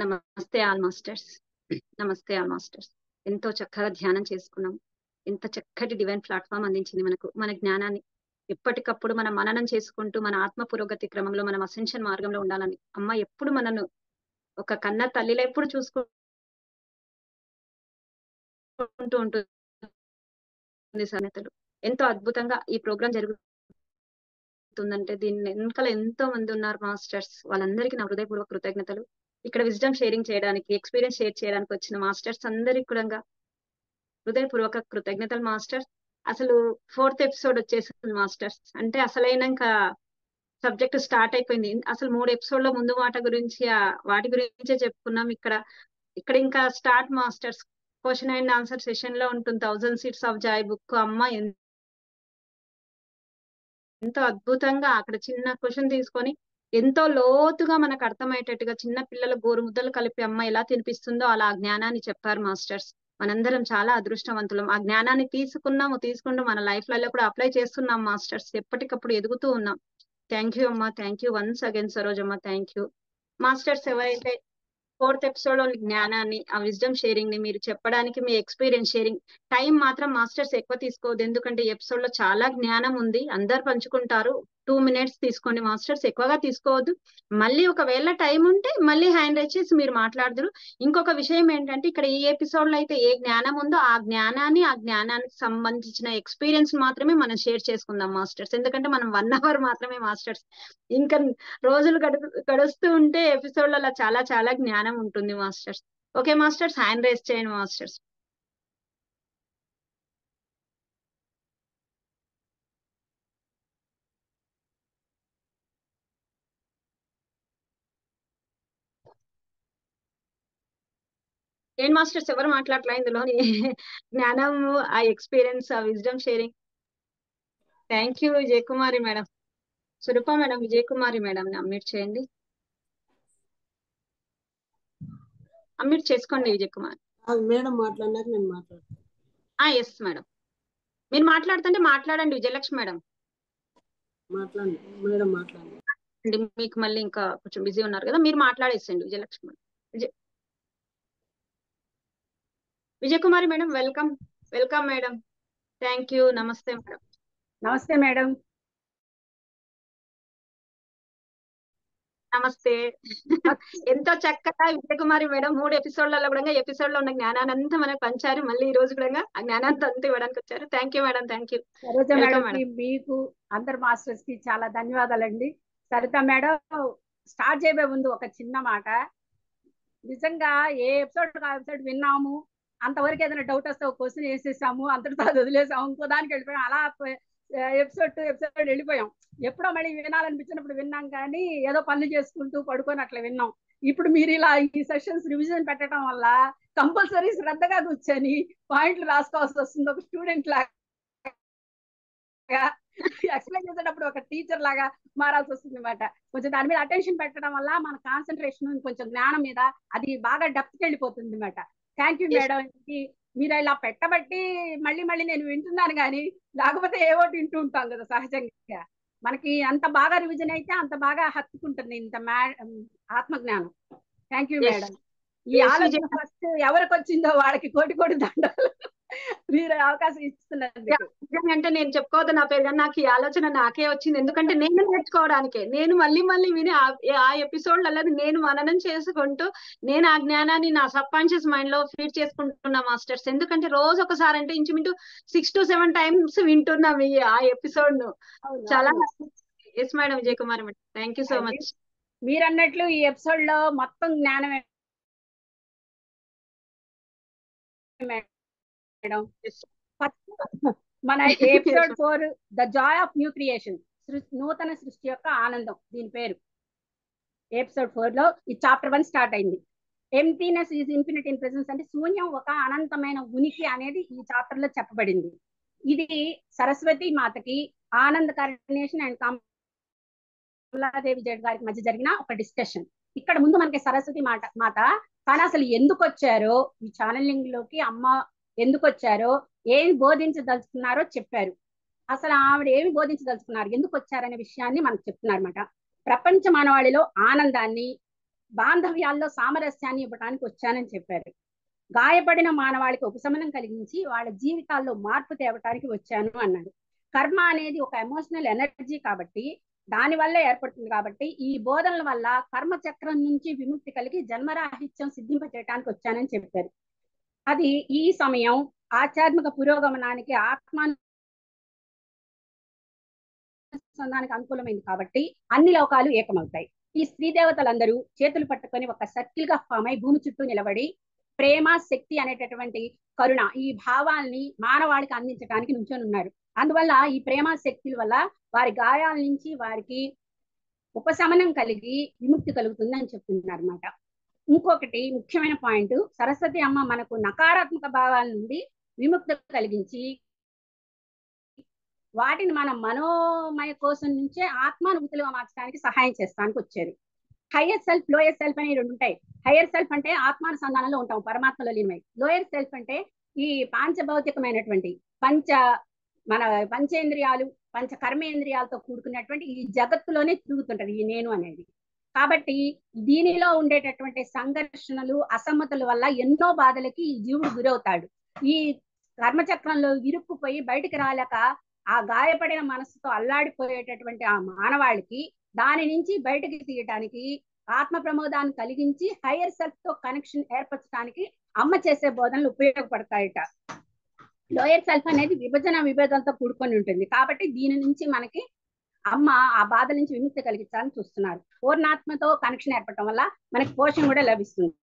నమస్తే all masters. నమస్తే all masters. ఎంతో చక్కగా ధ్యానం చేసుకున్నాం. ఎంత చక్కటి డివైన్ ప్లాట్ఫామ్ అందించింది మనకు. మన జ్ఞానాన్ని ఎప్పటికప్పుడు మనం మననం చేసుకుంటూ మన ఆత్మ పురోగతి క్రమంలో మనం అసెన్షన్ మార్గంలో ఉండాలని అమ్మ ఎప్పుడు మనను ఒక కన్న తల్లిలో ఎప్పుడు చూసుకుంటూ ఉంటుంది సన్నతలు. ఎంతో అద్భుతంగా ఈ ప్రోగ్రాం జరుగుతుందంటే దీని వెనకాల ఎంతో మంది ఉన్నారు మాస్టర్స్. వాళ్ళందరికీ నా హృదయపూర్వక కృతజ్ఞతలు. ఇక్కడ విజ్డమ్ షేరింగ్ చేయడానికి, ఎక్స్పీరియన్స్ షేర్ చేయడానికి వచ్చిన మాస్టర్స్ అందరికీ కూడా హృదయపూర్వక కృతజ్ఞతలు మాస్టర్స్. అసలు 4th ఎపిసోడ్ వచ్చేసింది మాస్టర్స్. అంటే అసలైన ఇంకా సబ్జెక్ట్ స్టార్ట్ అయిపోయింది. అసలు 3 ఎపిసోడ్ల ముందు మాట గురించి వాటి గురించే చెప్పుకున్నాం. ఇక్కడ ఇంకా start masters. Question and answer session లో ఉంటుంది 1000 Seeds of Joy బుక్. అమ్మ ఎంతో అద్భుతంగా అక్కడ చిన్న క్వశ్చన్ తీసుకొని ఎంతో లోతుగా మనకు అర్థమయ్యేటట్టుగా చిన్న పిల్లల గోరు ముద్దలు కలిపి అమ్మ ఎలా తినిపిస్తుందో అలా ఆ జ్ఞానాన్ని చెప్పారు మాస్టర్స్. మనందరం చాలా అదృష్టవంతులం. ఆ జ్ఞానాన్ని తీసుకుంటూ మన లైఫ్ లలో కూడా అప్లై చేస్తున్నాం మాస్టర్స్. ఎప్పటికప్పుడు ఎదుగుతూ ఉన్నాం. థ్యాంక్ యూ అమ్మా. Thank you once again Sarojamma. Thank you masters. ఎవరైతే 4th ఎపిసోడ్ లోని జ్ఞానాన్ని, ఆ విజ్డమ్ షేరింగ్ ని మీరు చెప్పడానికి, మీ ఎక్స్పీరియన్స్ షేరింగ్ టైం మాత్రం మాస్టర్స్ ఎక్కువ తీసుకోవద్దు. ఎందుకంటే ఈ ఎపిసోడ్ లో చాలా జ్ఞానం ఉంది. అందరు పంచుకుంటారు. 2 minutes తీసుకోండి మాస్టర్స్, ఎక్కువగా తీసుకోవద్దు. మళ్ళీ ఒకవేళ టైం ఉంటే మళ్ళీ హ్యాండ్ రైజ్ చేసి మీరు మాట్లాడదురు. ఇంకొక విషయం ఏంటంటే ఇక్కడ ఈ ఎపిసోడ్ లో అయితే ఏ జ్ఞానం ఉందో ఆ జ్ఞానానికి సంబంధించిన ఎక్స్పీరియన్స్ మాత్రమే మనం షేర్ చేసుకుందాం మాస్టర్స్. ఎందుకంటే మనం 1 hour మాత్రమే మాస్టర్స్. ఇంకా రోజులు గడుస్తూ ఉంటే ఎపిసోడ్లలో చాలా చాలా జ్ఞానం ఉంటుంది masters. Okay masters, hand raise చేయండి మాస్టర్స్. ఏం మాస్టర్స్ ఎవరు మాట్లాడలే ఇందులోని జ్ఞానము, ఆ ఎక్స్పీరియన్స్, ఆ wisdom sharing. Thank you Vijayakumari madam. Surupa madam, Vijayakumari madam unmute చేయండి. అన్మ్యూట్ చేసుకోండి విజయకుమారి. మేడం మాట్లాడినాక నేను మాట్లాడతాను. ఎస్ మేడం, మీరు మాట్లాడుతుంటే మాట్లాడండి విజయలక్ష్మి మేడం. మాట్లాడండి మేడం, మాట్లాడండి. మీకు మళ్ళీ ఇంకా కొంచెం బిజీ ఉన్నారు కదా, మీరు మాట్లాడేసండి Vijayalakshmi madam. Vijayakumari madam welcome. Welcome madam. Thank you. నమస్తే మేడం. నమస్తే మేడం. నమస్తే. ఎంతో చక్కగా విజయకుమారి మేడం 3 ఎపిసోడ్లలో కూడా ఎపిసోడ్ లో ఉన్న జ్ఞానాన్ని అంతా మనకు పంచారు. మళ్ళీ ఈ రోజు కూడా ఆ జ్ఞానాన్ని అంతా ఇవ్వడానికి వచ్చారు. Thank you madam. Thank you. Saritha madam, మీకు అందరు మాస్టర్స్ కి చాలా ధన్యవాదాలండి. సరిత మేడం, స్టార్ట్ చేయబోయే ముందు ఒక చిన్న మాట. నిజంగా ఏ ఎపిసోడ్ విన్నాము, అంతవరకు ఏదైనా డౌట్ వస్తే ఒక క్వశ్చన్ వేసేసాము, అంతటితో వదిలేసాము, ఇంకో దానికి వెళ్ళిపోయాం. అలా ఎపిసోడ్ 2 ఎపిసోడ్ వెళ్ళిపోయాం. ఎప్పుడో మళ్ళీ వినాలనిపించినప్పుడు విన్నాం, కానీ ఏదో పనులు చేసుకుంటూ పడుకొని అట్లా విన్నాం. ఇప్పుడు మీరు ఇలా ఈ సెషన్స్ రివిజన్ పెట్టడం వల్ల కంపల్సరీ శ్రద్ధగా కూర్చొని పాయింట్లు రాసుకోవాల్సి వస్తుంది. ఒక స్టూడెంట్ లాగా ఎక్స్ప్లెయిన్ చేసేటప్పుడు ఒక టీచర్ లాగా మారాల్సి వస్తుంది అనమాట. కొంచెం దాని మీద అటెన్షన్ పెట్టడం వల్ల మన కాన్సన్ట్రేషన్ కొంచెం జ్ఞానం మీద అది బాగా డెప్త్కి వెళ్ళిపోతుంది అనమాట. Thank you madam. మీరు ఇలా పెట్టబట్టి మళ్ళీ మళ్ళీ నేను వింటున్నాను, కానీ లేకపోతే ఏవో వింటూ ఉంటాం కదా సహజంగా. మనకి అంత బాగా రివిజన్ అయితే అంత బాగా హత్తుకుంటుంది ఇంత ఆత్మజ్ఞానం. Thank you madam. ఈ ఆలోచన ఫస్ట్ ఎవరికి వచ్చిందో వాళ్ళకి కోటి కోటి దండాలు. మీరు అవకాశం ఇస్తున్నారు. అంటే నేను చెప్పుకోవద్దు నా పేరు, కానీ నాకు ఈ ఆలోచన నాకే వచ్చింది. ఎందుకంటే నేను నేర్చుకోవడానికే, నేను మళ్ళీ విని ఆ ఎపిసోడ్లలో నేను మననం చేసుకుంటూ నేను ఆ జ్ఞానాన్ని నా సబ్ కాన్షియస్ మైండ్ లో ఫీడ్ చేసుకుంటున్నా మాస్టర్స్. ఎందుకంటే రోజు ఒకసారి అంటే ఇంచుమించు 6 to 7 times వింటున్నాం ఆ ఎపిసోడ్ ను. చాలా. Yes madam, Vijayakumari madam, thank you so much. మీరు అన్నట్లు ఈ ఎపిసోడ్ లో మొత్తం జ్ఞానమే మేడం. మన episode 4 the joy of new creation, నూతన సృష్టి యొక్క ఆనందం, దీని పేరు. ఎపిసోడ్ 4 లో ఈ చాప్టర్ 1 స్టార్ట్ అయింది. Emptiness is infinity in presence, అంటే శూన్యం ఒక అనంతమైన ఉనికి అనేది ఈ చాప్టర్ లో చెప్పబడింది. ఇది సరస్వతి మాతకి ఆనంద్ కరుణేషన్ అండ్ కమలాదేవి జడ్ గారికి మధ్య జరిగిన ఒక డిస్కషన్. ఇక్కడ ముందు మనకి సరస్వతి మాత కానీ అసలు ఎందుకు వచ్చారో, ఈ ఛానలింగ్ లోకి అమ్మ ఎందుకు వచ్చారో, ఏమి బోధించదలుచుకున్నారో చెప్పారు. అసలు ఆవిడ ఏమి బోధించదలుచుకున్నారు, ఎందుకు వచ్చారనే విషయాన్ని మనకు చెప్తున్నారు అనమాట. ప్రపంచ మానవాళిలో ఆనందాన్ని, బాంధవ్యాల్లో సామరస్యాన్ని ఇవ్వడానికి వచ్చానని చెప్పారు. గాయపడిన మానవాళికి ఉపశమనం కలిగించి వాళ్ళ జీవితాల్లో మార్పు తేవటానికి వచ్చాను అన్నాడు. కర్మ అనేది ఒక ఎమోషనల్ ఎనర్జీ కాబట్టి దాని వల్ల ఏర్పడుతుంది కాబట్టి ఈ బోధనల వల్ల కర్మ చక్రం నుంచి విముక్తి కలిగి జన్మరాహిత్యం సిద్ధింప చేయడానికి వచ్చానని చెప్పారు. అది ఈ సమయం ఆధ్యాత్మిక పురోగమనానికి ఆత్మానుసంధానానికి అనుకూలమైంది కాబట్టి అన్ని లోకాలు ఏకమవుతాయి. ఈ స్త్రీ దేవతలందరూ చేతులు పట్టుకొని ఒక సర్కిల్ గా ఫామ్ అయి భూమి చుట్టూ నిలబడి ప్రేమ శక్తి అనేటటువంటి కరుణ ఈ భావాల్ని మానవాళికి అందించడానికి నుంచొని ఉన్నారు. అందువల్ల ఈ ప్రేమ శక్తుల వల్ల వారి గాయాల నుంచి వారికి ఉపశమనం కలిగి విముక్తి కలుగుతుంది అని చెప్తున్నారు అనమాట. ఇంకొకటి ముఖ్యమైన పాయింట్, సరస్వతి అమ్మ మనకు నకారాత్మక భావాల నుండి విముక్తి కలిగించి వాటిని మన మనోమయ కోసం నుంచే ఆత్మానుభూతులుగా మార్చడానికి సహాయం చేస్తానికి వచ్చారు. హయ్యర్ సెల్ఫ్, లోయర్ సెల్ఫ్ అనేవి రెండు ఉంటాయి. హయ్యర్ సెల్ఫ్ అంటే ఆత్మానుసంధానంలో ఉంటాం, పరమాత్మలో లీనమై. లోయర్ సెల్ఫ్ అంటే ఈ పాంచభౌతికమైనటువంటి మన పంచేంద్రియాలు పంచ కర్మేంద్రియాలతో కూడుకున్నటువంటి ఈ జగత్తులోనే తిరుగుతుంటది ఈ నేను అనేది. కాబట్టి దీనిలో ఉండేటటువంటి సంఘర్షణలు అసమ్మతుల వల్ల ఎన్నో బాధలకి ఈ జీవుడు గురవుతాడు. ఈ కర్మచక్రంలో ఇరుక్కుపోయి బయటికి రాలేక ఆ గాయపడిన మనసుతో అల్లాడిపోయేటటువంటి ఆ మానవాళికి దాని నుంచి బయటకి తీయటానికి ఆత్మ ప్రమోదాన్ని కలిగించి హైయర్ సెల్ఫ్ తో కనెక్షన్ ఏర్పరచడానికి అమ్మ చేసే బోధనలు ఉపయోగపడతాయట. లోయర్ సెల్ఫ్ అనేది విభేదంతో కూడుకొని ఉంటుంది కాబట్టి దీని నుంచి మనకి అమ్మ ఆ బాధ నుంచి విముక్తి కలిగించాలని చూస్తున్నారు. పూర్ణాత్మతో కనెక్షన్ ఏర్పడటం వల్ల మనకి పోషణ కూడా లభిస్తుంది.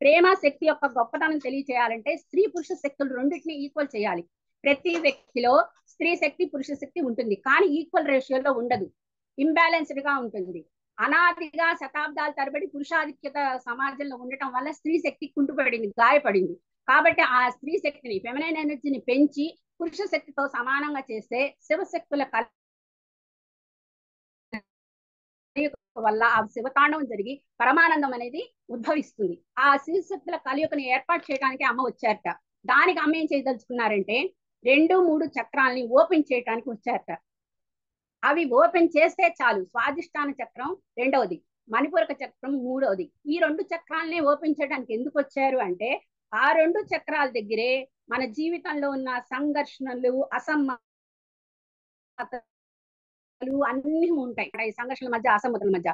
ప్రేమ శక్తి యొక్క గొప్పతనం తెలియచేయాలంటే స్త్రీ పురుష శక్తులు రెండింటిని ఈక్వల్ చేయాలి. ప్రతి వ్యక్తిలో స్త్రీ శక్తి పురుష శక్తి ఉంటుంది, కానీ ఈక్వల్ రేషియోలో ఉండదు, ఇంబ్యాలెన్స్డ్ గా ఉంటుంది. అనాదిగా శతాబ్దాల తరబడి పురుషాధిక్యత సమాజంలో ఉండటం వల్ల స్త్రీ శక్తి కుంటుపడింది, గాయపడింది. కాబట్టి ఆ స్త్రీ శక్తిని, ఫెమినైన్ ఎనర్జీని పెంచి పురుష శక్తితో సమానంగా చేస్తే శివశక్తుల వల్ల ఆ శివతాండవం జరిగి పరమానందం అనేది ఉద్భవిస్తుంది. ఆ శివశక్తుల కలియుకని ఏర్పాటు చేయడానికి అమ్మ వచ్చారట. దానికి అమ్మ ఏం చేయదలుచుకున్నారంటే 2-3 చక్రాలని ఓపెన్ చేయడానికి వచ్చారట. అవి ఓపెన్ చేస్తే చాలు, స్వాదిష్టాన చక్రం రెండవది, మణిపూరక చక్రం మూడవది. ఈ 2 చక్రాలని ఓపెన్ చేయడానికి ఎందుకు వచ్చారు అంటే ఆ 2 చక్రాల దగ్గరే మన జీవితంలో ఉన్న సంఘర్షణలు అసమ్మతాలు అన్ని ఉంటాయి. ఈ సంఘర్షణల మధ్య అసమ్మతుల మధ్య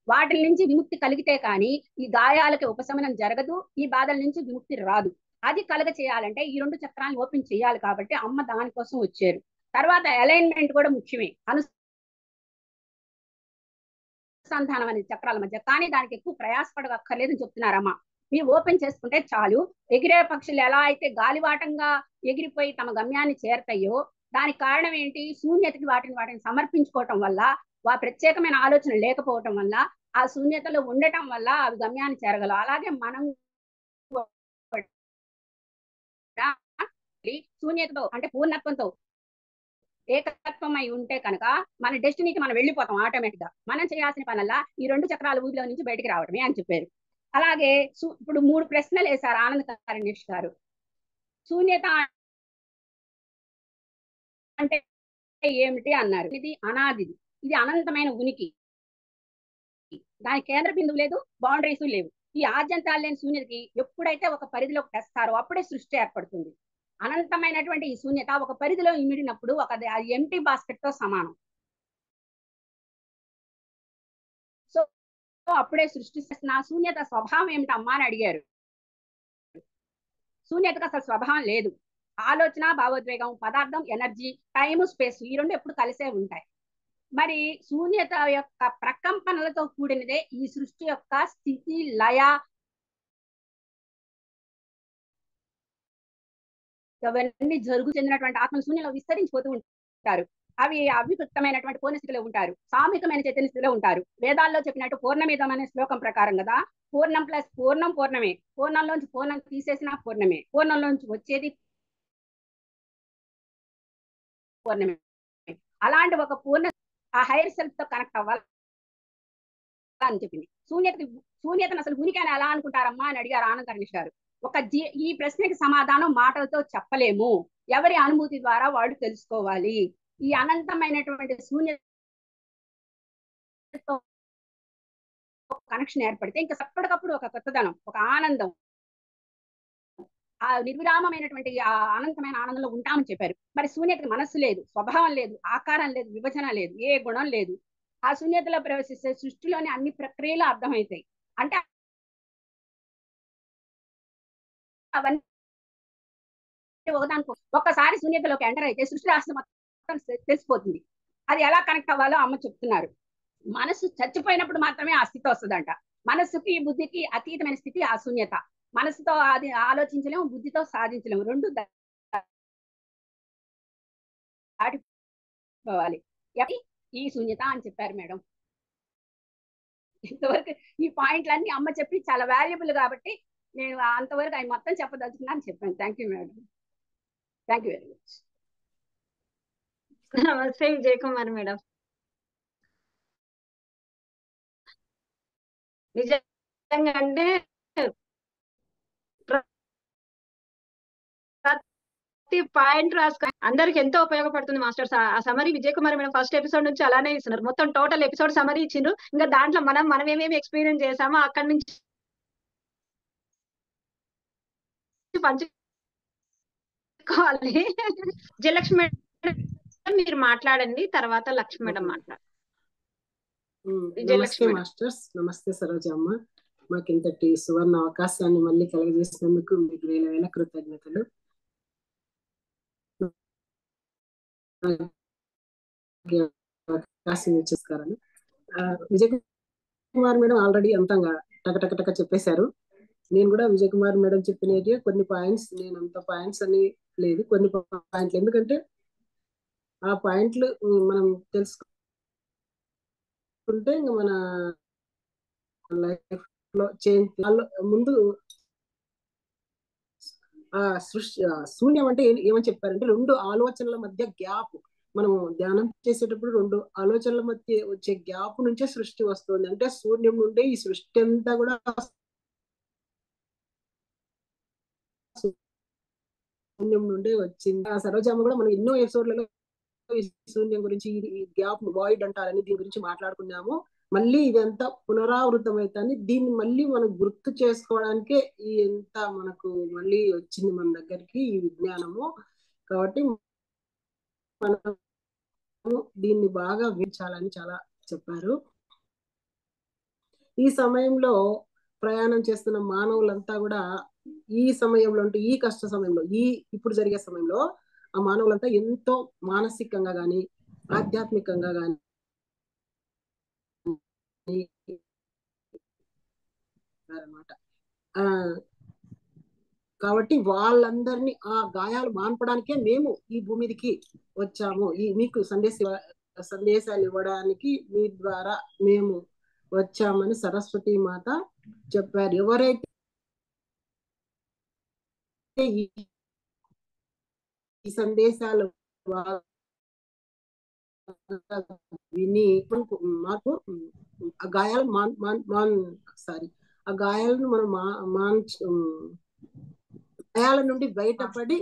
వాటి నుంచి విముక్తి కలిగితే కానీ ఈ గాయాలకి ఉపశమనం జరగదు, ఈ బాధల నుంచి విముక్తి రాదు. అది కలగ చేయాలంటే ఈ 2 చక్రాలను ఓపెన్ చేయాలి కాబట్టి అమ్మ దానికోసం వచ్చారు. తర్వాత అలైన్మెంట్ కూడా ముఖ్యమే, అనుసంధానం అనేది చక్రాల మధ్య, కానీ దానికి ఎక్కువ ప్రయాసపడక్కర్లేదని చెప్తున్నారమ్మ. మీరు ఓపెన్ చేసుకుంటే చాలు. ఎగిరే పక్షులు ఎలా అయితే గాలివాటంగా ఎగిరిపోయి తమ గమ్యాన్ని చేరతాయో దానికి కారణం ఏంటి? శూన్యతకి వాటిని సమర్పించుకోవటం వల్ల, ప్రత్యేకమైన ఆలోచన లేకపోవటం వల్ల, ఆ శూన్యతలో ఉండటం వల్ల అవి గమ్యాన్ని చేరగలవు. అలాగే మనం శూన్యతతో అంటే పూర్ణత్వంతో ఏకత్వం అయి ఉంటే కనుక మన డెస్టినీకి మనం వెళ్ళిపోతాం ఆటోమేటిక్ గా. మనం చేయాల్సిన పనల్లా ఈ 2 చక్రాల ఊరిలో నుంచి బయటికి రావడమే అని చెప్పారు. అలాగే ఇప్పుడు 3 ప్రశ్నలు వేశారు ఆనంద కారణేష్ గారు. శూన్యత అంటే ఏమిటి అన్నారు. ఇది అనాదిది, ఇది అనంతమైన ఉనికి, దాని కేంద్ర బిందువు లేదు, బౌండరీస్ లేవు. ఈ ఆద్యంతాలు లేని శూన్యతకి ఎప్పుడైతే ఒక పరిధిలోకి తెస్తారో అప్పుడే సృష్టి ఏర్పడుతుంది. అనంతమైనటువంటి ఈ శూన్యత ఒక పరిధిలో ఇమిడినప్పుడు ఒక ఎంటీ బాస్కెట్ తో సమానం. సో అప్పుడే సృష్టిస్తున్న శూన్యత స్వభావం ఏమిటమ్మా అని అడిగారు. శూన్యతకు అసలు స్వభావం లేదు. ఆలోచన, భావోద్వేగం, పదార్థం, ఎనర్జీ, టైము, స్పేస్ ఈ 2 ఎప్పుడు కలిసే ఉంటాయి. మరి శూన్యత యొక్క ప్రకంపనలతో కూడినదే ఈ సృష్టి యొక్క స్థితి, లయ, అవన్నీ చెందినటువంటి ఆత్మ శూన్యంలో విస్తరించిపోతూ ఉంటారు. అవి అవికృతమైనటువంటి పూర్ణ స్థితిలో ఉంటారు, సామూహికమైన చైతన్య స్థితిలో ఉంటారు. వేదాల్లో చెప్పినట్టు పూర్ణమిదం అనే శ్లోకం ప్రకారం కదా, పూర్ణం ప్లస్ పూర్ణం పూర్ణమే, పూర్ణంలోంచి పూర్ణం తీసేసిన పూర్ణమే, పూర్ణంలోంచి వచ్చేది పూర్ణమే. అలాంటి ఒక పూర్ణ ఆ హైయర్ సెల్ఫ్ తో కనెక్ట్ అవ్వాలి అని చెప్పింది. శూన్యతను అసలు ఉనికి అని ఎలా అనుకుంటారమ్మా అని అడిగారు ఆనంద కరణేష్ గారు. ఈ ప్రశ్నకి సమాధానం మాటలతో చెప్పలేము, ఎవరి అనుభూతి ద్వారా వాళ్ళు తెలుసుకోవాలి. ఈ అనంతమైనటువంటి శూన్యతతో కనెక్షన్ ఏర్పడితే ఇంకా అప్పటికప్పుడు ఒక కొత్తదనం, ఒక ఆనందం, ఆ నిర్విరామమైనటువంటి ఆ అనంతమైన ఆనందంలో ఉంటామని చెప్పారు. మరి శూన్యతకి మనస్సు లేదు, స్వభావం లేదు, ఆకారం లేదు, విభజన లేదు, ఏ గుణం లేదు. ఆ శూన్యతలో ప్రవేశిస్తే సృష్టిలోని అన్ని ప్రక్రియలు అర్థమవుతాయి. అంటే అవన్నీ ఒకదానికి ఒక్కసారి శూన్యతలోకి ఎంటర్ అయితే సృష్టి రాష్ట్రం మొత్తం తెలిసిపోతుంది. అది ఎలా కనెక్ట్ అవ్వాలో అమ్మ చెప్తున్నారు. మనసు చచ్చిపోయినప్పుడు మాత్రమే ఆ స్థితి వస్తుందంట. మనస్సుకి బుద్ధికి అతీతమైన స్థితి ఆ శూన్యత. మనసుతో అది ఆలోచించలేము, బుద్ధితో సాధించలేము, రెండు దాటిపోవాలి. ఈ శూన్యత అని చెప్పారు మేడం. ఇంతవరకు ఈ పాయింట్లన్నీ అమ్మ చెప్పి చాలా వాల్యుబుల్ కాబట్టి నేను అంతవరకు ఆయన మొత్తం చెప్పదలుచుకున్నాను చెప్పాను. Thank you madam. Thank you very much. నమస్తే విజయ్ కుమార్ మేడం. నిజంగా అంటే ప్రతి పాయింట్ రాసుకో అందరికి ఎంతో ఉపయోగపడుతుంది మాస్టర్స్. ఆ summary Vijay Kumar madam first episode నుంచి అలానే ఇస్తున్నారు. మొత్తం టోటల్ ఎపిసోడ్ సమరీ ఇచ్చిండ్రు. ఇంకా దాంట్లో మనం ఏమేమి ఎక్స్పీరియన్స్ చేసామో అక్కడి నుంచి పంచుకోవాలి. విజయలక్ష్మి మీరు మాట్లాడండి, తర్వాత లక్ష్మి మేడం మాట్లాడు. నమస్తే మాస్టర్స్. నమస్తే సరోజమ్మ. మాకు ఇంతటి సువర్ణ అవకాశాన్ని మళ్ళీ కలగజేసినందుకు మీకు వేల వేల కృతజ్ఞతలు. అవకాశం ఇచ్చేస్తారని విజయ్ కుమార్ మేడం ఆల్రెడీ అంతంగా టక చెప్పేశారు. నేను కూడా విజయ్ కుమార్ మేడం చెప్పినవి కొన్ని పాయింట్స్, నేను అంత పాయింట్స్ అని లేదు, కొన్ని పాయింట్లు, ఎందుకంటే ఆ పాయింట్లు మనం తెలుసుకుంటే ఇంకా మన లైఫ్ లో చేంజ్. ముందు ఆ సృష్టి శూన్యం అంటే ఏమని చెప్పారంటే రెండు ఆలోచనల మధ్య గ్యాప్. మనం ధ్యానం చేసేటప్పుడు రెండు ఆలోచనల మధ్య వచ్చే గ్యాప్ నుంచే సృష్టి వస్తుంది. అంటే శూన్యం నుండే ఈ సృష్టి అంతా కూడా శూన్యం నుండే వచ్చింది. ఆ సరోజమ్మ కూడా మనం ఎన్నో ఎపిసోడ్లలో ఈ శూన్యం గురించి, ఈ గ్యాప్ వాయిడ్ అంటారని దీని గురించి మాట్లాడుకున్నాము. మళ్ళీ ఇదంతా పునరావృతం అవుతుంది. దీన్ని మళ్ళీ మనం గుర్తు చేసుకోవడానికే ఈ ఎంత మనకు మళ్ళీ వచ్చింది మన దగ్గరికి ఈ విజ్ఞానము. కాబట్టి మనం దీన్ని బాగా విచాలని చాలా చెప్పారు. ఈ సమయంలో ప్రయాణం చేస్తున్న మానవులంతా కూడా ఈ సమయంలో అంటే ఈ కష్ట సమయంలో, ఇప్పుడు జరిగే సమయంలో ఆ మానవులంతా ఎంతో మానసికంగా గాని ఆధ్యాత్మికంగా గాని అన్నమాట. కాబట్టి వాళ్ళందరినీ ఆ గాయాలు మాన్పడానికే మేము ఈ భూమికి వచ్చాము. మీకు సందేశాలు ఇవ్వడానికి మీ ద్వారా మేము వచ్చామని సరస్వతి మాత చెప్పారు. ఎవరైతే ఈ సందేశాలు విని మాకు ఆ గాయాలు ఆ గాయాలను మనం గాయాల నుండి బయటపడి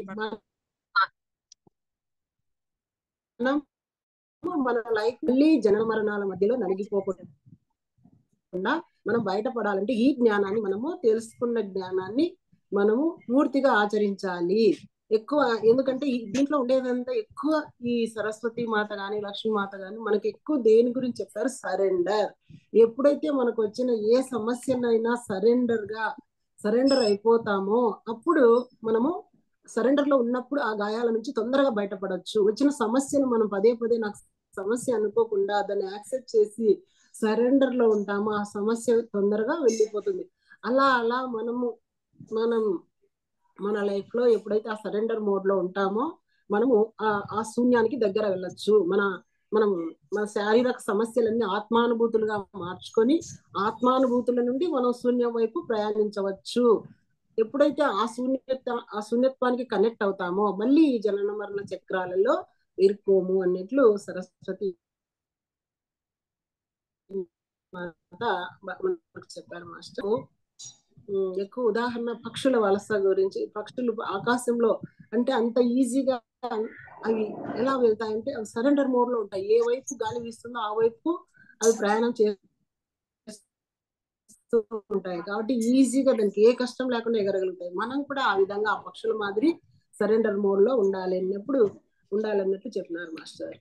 మన లైఫ్ మళ్ళీ జనన మరణాల మధ్యలో నలిగిపోకుండా మనం బయటపడాలంటే ఈ జ్ఞానాన్ని మనము తెలుసుకున్న జ్ఞానాన్ని మనము పూర్తిగా ఆచరించాలి. ఎక్కువ ఎందుకంటే దీంట్లో ఉండేదంతా ఎక్కువ ఈ సరస్వతి మాత గాని లక్ష్మీ మాత గాని మనకి ఎక్కువ దేని గురించి చెప్పారు? సరెండర్. ఎప్పుడైతే మనకు వచ్చిన ఏ సమస్యనైనా సరెండర్ అయిపోతామో అప్పుడు మనము సరెండర్ లో ఉన్నప్పుడు ఆ గాయాల నుంచి తొందరగా బయటపడవచ్చు. వచ్చిన సమస్యను మనం పదే నాకు సమస్య అనుకోకుండా దాన్ని యాక్సెప్ట్ చేసి సరెండర్ లో ఉంటామో ఆ సమస్య తొందరగా వెళ్ళిపోతుంది. అలా మనం మన లైఫ్ లో ఎప్పుడైతే ఆ సరెండర్ మోడ్ లో ఉంటామో మనము ఆ శూన్యానికి దగ్గర వెళ్ళొచ్చు. మనం మన శారీరక సమస్యలన్నీ ఆత్మానుభూతులుగా మార్చుకొని ఆత్మానుభూతుల నుండి మనం శూన్యం వైపు ప్రయాణించవచ్చు. ఎప్పుడైతే ఆ శూన్యత్వానికి కనెక్ట్ అవుతామో మళ్ళీ ఈ జనన మరణ చక్రాలలో ఇరుక్కోము అన్నట్లు సరస్వతి చెప్పారు మాస్టర్. ఎక్కువ ఉదాహరణ పక్షుల వలస గురించి. పక్షులు ఆకాశంలో అంటే అంత ఈజీగా అవి ఎలా వెళ్తాయంటే అవి సరెండర్ మోడ్ లో ఉంటాయి. ఏ వైపు గాలి వీస్తుందో ఆ వైపు అవి ప్రయాణం ఉంటాయి కాబట్టి ఈజీగా దానికి ఏ కష్టం లేకుండా ఎగరగలుగుతాయి. మనం కూడా ఆ విధంగా ఆ పక్షుల మాదిరి సరెండర్ మోడ్ లో ఉండాలన్నట్టు చెప్పినారు మాస్టర్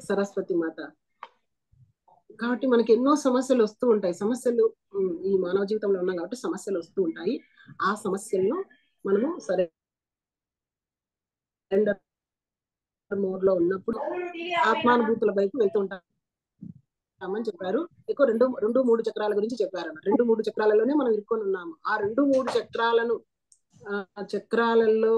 సరస్వతి మాత. కాబట్టి మనకి ఎన్నో సమస్యలు వస్తూ ఉంటాయి. సమస్యలు ఈ మానవ జీవితంలో ఉన్నాం కాబట్టి సమస్యలు వస్తూ ఉంటాయి. ఆ సమస్యలను మనము సరెండర్ మోడ్ లో ఉన్నప్పుడు ఆత్మానుభూతుల వైపు వెళ్తూ ఉంటామని చెప్పారు. ఎక్కువ రెండు మూడు చక్రాల గురించి చెప్పారు. 2-3 చక్రాలలోనే మనం ఇరుక్కొని ఉన్నాము. ఆ 2-3 చక్రాలలో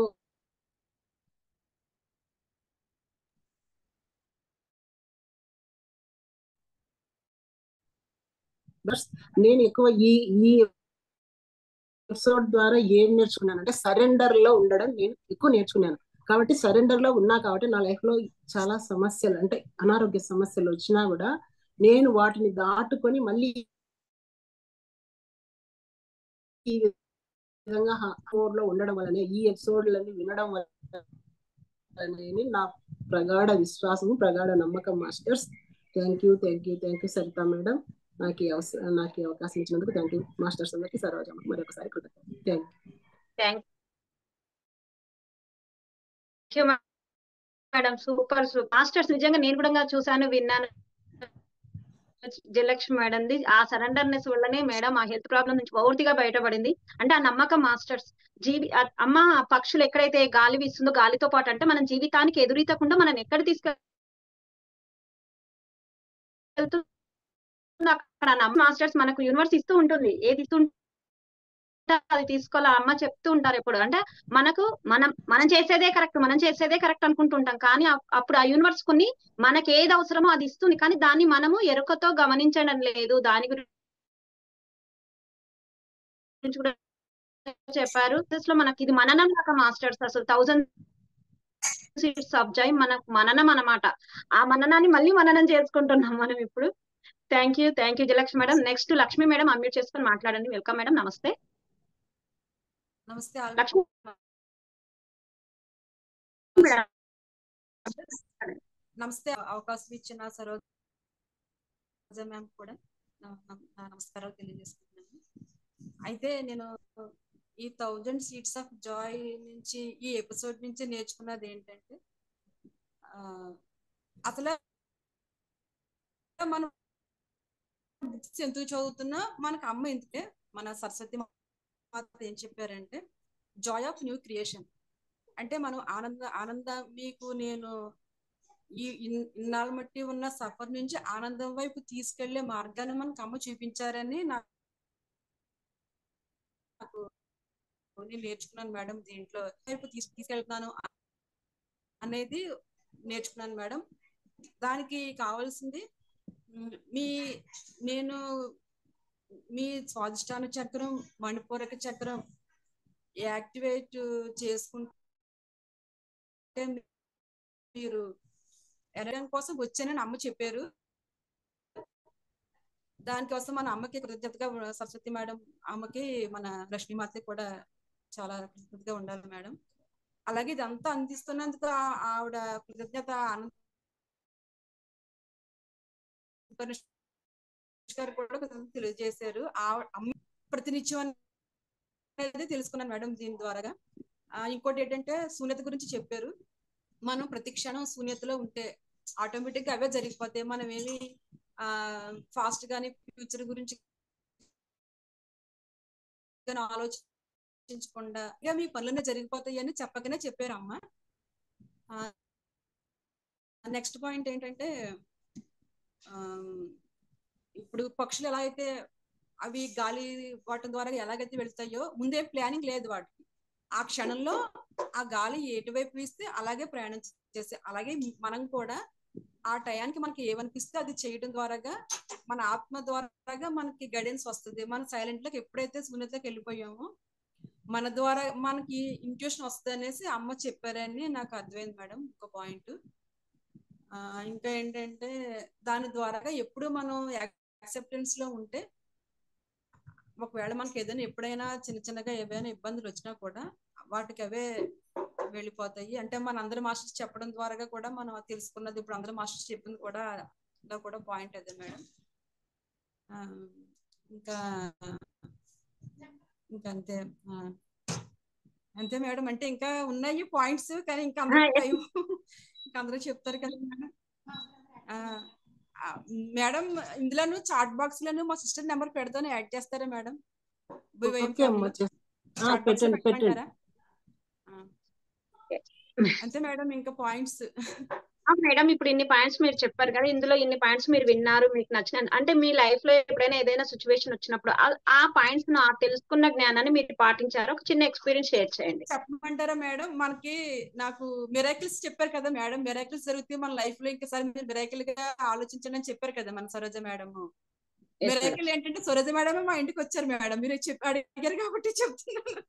నేను ఎక్కువ ఈ ఎపిసోడ్ ద్వారా ఏం నేర్చుకున్నానంటే సరెండర్ లో ఉండడం నేను ఎక్కువ నేర్చుకున్నాను. కాబట్టి సరెండర్ లో ఉన్నా కాబట్టి నా లైఫ్ లో చాలా సమస్యలు అంటే అనారోగ్య సమస్యలు వచ్చినా కూడా నేను వాటిని దాటుకొని మళ్ళీ ఈ విధంగా మోడ్ లో ఉండడం వల్లనే ఈ ఎపిసోడ్లని వినడం వల్లనే నా ప్రగాఢ విశ్వాసము ప్రగాఢ నమ్మకం masters. Thank you Saritha madam. నాకు ఈ అవకాశం ఇచ్చినందుకు థ్యాంక్ యూ మాస్టర్స్ అందరికి, సరోజమ్మకి మరొకసారి కృతజ్ఞతలు. Thank you madam. Super masters. నిజంగా నేను కూడా చూసాను, విన్నాను జయలక్ష్మి మేడంది. ఆ సరెండర్నెస్ వల్లనే మేడం ఆ హెల్త్ ప్రాబ్లం నుంచి పూర్తిగా బయటపడింది. అంటే ఆ నమ్మకం మాస్టర్స్. అమ్మ పక్షులు ఎక్కడైతే గాలి వీస్తుందో గాలితో పాటు అంటే మనం జీవితానికి ఎదురీతకుండా మనం ఎక్కడ తీసుకెళ్తున్నా అక్కడ మాస్టర్స్ మనకు యూనివర్స్ ఇస్తూ ఉంటుంది. ఏది ఇస్తుంటే అది తీసుకోవాలా అమ్మ చెప్తూ ఉంటారు ఎప్పుడు. అంటే మనం చేసేదే కరెక్ట్ అనుకుంటుంటాం. కానీ అప్పుడు ఆ యూనివర్స్ కొన్ని మనకి ఏది అవసరమో అది ఇస్తుంది. కానీ దాన్ని మనము ఎరుకతో గమనించడం లేదు. దాని గురించి కూడా చెప్పారు. లో మనకి ఇది మననం లాగా మాస్టర్స్. అసలు 1000 సీట్స్ సబ్జెక్ట్ మనకు మననం అన్నమాట. ఆ మననాన్ని మళ్ళీ మననం చేసుకుంటున్నాం మనం ఇప్పుడు. Thank you Jayalakshmi madam. Next Lakshmi madam unmute చేసుకొని మాట్లాడండి. Welcome madam. నమస్తే. నమస్తే లక్ష్మి నమస్తే. అవకాశం ఇచ్చిన సరోజ మ్యామ్ కూడా నమస్కారాలు తెలియజేసుకుంటున్నాను. అయితే నేను ఈ 1000 సీట్స్ ఆఫ్ జాయ్ నుంచి ఈ ఎపిసోడ్ నుంచి నేర్చుకున్నది ఏంటంటే అసలు మనం బుక్స్ ఎందుకు చదువుతున్నా మనకు అమ్మ ఎందుకే మన సరస్వతి మాత ఏం చెప్పారంటే జాయ్ ఆఫ్ న్యూ క్రియేషన్ అంటే మనం ఆనంద మీకు నేను ఈ ఇన్నాళ్ళ మట్టి ఉన్న సఫర్ నుంచి ఆనందం వైపు తీసుకెళ్లే మార్గాన్ని మనకు అమ్మ చూపించారని నాకు నేను నేర్చుకున్నాను మేడం. దీంట్లో వైపు తీసుకెళ్తున్నాను అనేది నేర్చుకున్నాను మేడం. దానికి కావాల్సింది నేను మీ స్వాదిష్టాన చక్రం మణిపూరక చక్రం యాక్టివేట్ చేసుకుంటే మీరు ఎరగడం కోసం వచ్చానని అమ్మ చెప్పారు. దానికోసం మన అమ్మకి కృతజ్ఞతగా సరస్వతి మేడం అమ్మకి మన లక్ష్మీమాత కూడా చాలా కృతజ్ఞతగా ఉండాలి మేడం. అలాగే ఇదంతా అందిస్తున్నందుకు ఆవిడ కృతజ్ఞత గారు కూడా తెలియజేశారు. అమ్మ ప్రతినిత్యం అనేది తెలుసుకున్నాను మేడం దీని ద్వారా. ఇంకోటి ఏంటంటే శూన్యత గురించి చెప్పారు. మనం ప్రతి క్షణం శూన్యతలో ఉంటే ఆటోమేటిక్ గా అవే జరిగిపోతాయి. మనం ఏమి ఫాస్ట్ గానీ ఫ్యూచర్ గురించి ఆలోచించకుండా ఇక మీ పనులనే జరిగిపోతాయి అని చెప్పకనే చెప్పారు అమ్మ. నెక్స్ట్ పాయింట్ ఏంటంటే ఇప్పుడు పక్షులు ఎలా అయితే అవి గాలి వాటి ద్వారా ఎలాగైతే వెళ్తాయో ముందే ప్లానింగ్ లేదు వాటికి. ఆ క్షణంలో ఆ గాలి ఎటువైపు వీస్తే అలాగే ప్రయాణం చేస్తే అలాగే మనం కూడా ఆ టయానికి మనకి ఏమనిపిస్తే అది చేయడం ద్వారాగా మన ఆత్మ ద్వారాగా మనకి గైడెన్స్ వస్తుంది. మన సైలెంట్ లోకి ఎప్పుడైతే శూన్యతలోకి వెళ్ళిపోయామో మన ద్వారా మనకి ఇంట్యూషన్ వస్తుంది అనేసి అమ్మ చెప్పారని నాకు అర్థమైంది మేడం. ఒక పాయింట్. ఇంకా ఏంటంటే దాని ద్వారాగా ఎప్పుడు మనం యాక్సెప్టెన్స్ లో ఉంటే ఒకవేళ మనకి ఏదైనా ఎప్పుడైనా చిన్నగా ఏవైనా ఇబ్బందులు వచ్చినా కూడా వాటికి అవే వెళ్ళిపోతాయి. అంటే మన అందరి మాస్టర్స్ చెప్పడం ద్వారా కూడా మనం తెలుసుకున్నది ఇప్పుడు అందరి మాస్టర్స్ చెప్పింది కూడా పాయింట్ అదే మేడం. ఇంకా ఇంకా అంతే. అంతే మేడం. అంటే ఇంకా ఉన్నాయి పాయింట్స్, కానీ ఇంకా అందరికి టైం ఇంకా అందరూ చెప్తారు కదా మేడం. మేడం, ఇందులోను చాట్ బాక్స్ లోను మా సిస్టర్ నెంబర్ పెడతాను, యాడ్ చేస్తారా మేడం? ఓకే అమ్మా, చాట్ బాక్స్ లో పెట్టండి పెట్టండి. పెట్టమంటారా? అంతే మేడం, ఇంకా పాయింట్స్. మేడం, ఇప్పుడు ఇన్ని పాయింట్స్ మీరు చెప్పారు కదా, ఇందులో ఇన్ని పాయింట్స్ మీరు విన్నారు, మీకు నచ్చిన అంటే మీ లైఫ్ లో ఎప్పుడైనా ఏదైనా సిచ్యువేషన్ వచ్చినప్పుడు ఆ పాయింట్స్ ఆ తెలుసుకున్న జ్ఞానాన్ని మీరు పాటించారు, ఒక చిన్న ఎక్స్పీరియన్స్ షేర్ చేయండి. చెప్పమంటారా మేడం? నాకు మిరాకిల్స్ చెప్పారు కదా మేడం, మిరాకిల్స్ జరిగితే మన లైఫ్ లో ఇంకసారి మీరు మిరాకిల్ గా ఆలోచించండి అని చెప్పారు కదా మన సరోజ మేడం. మిరాకిల్ ఏంటంటే సరోజ మేడం మా ఇంటికి వచ్చారు మేడం, మీరు అడిగారు కాబట్టి చెప్తున్నాను.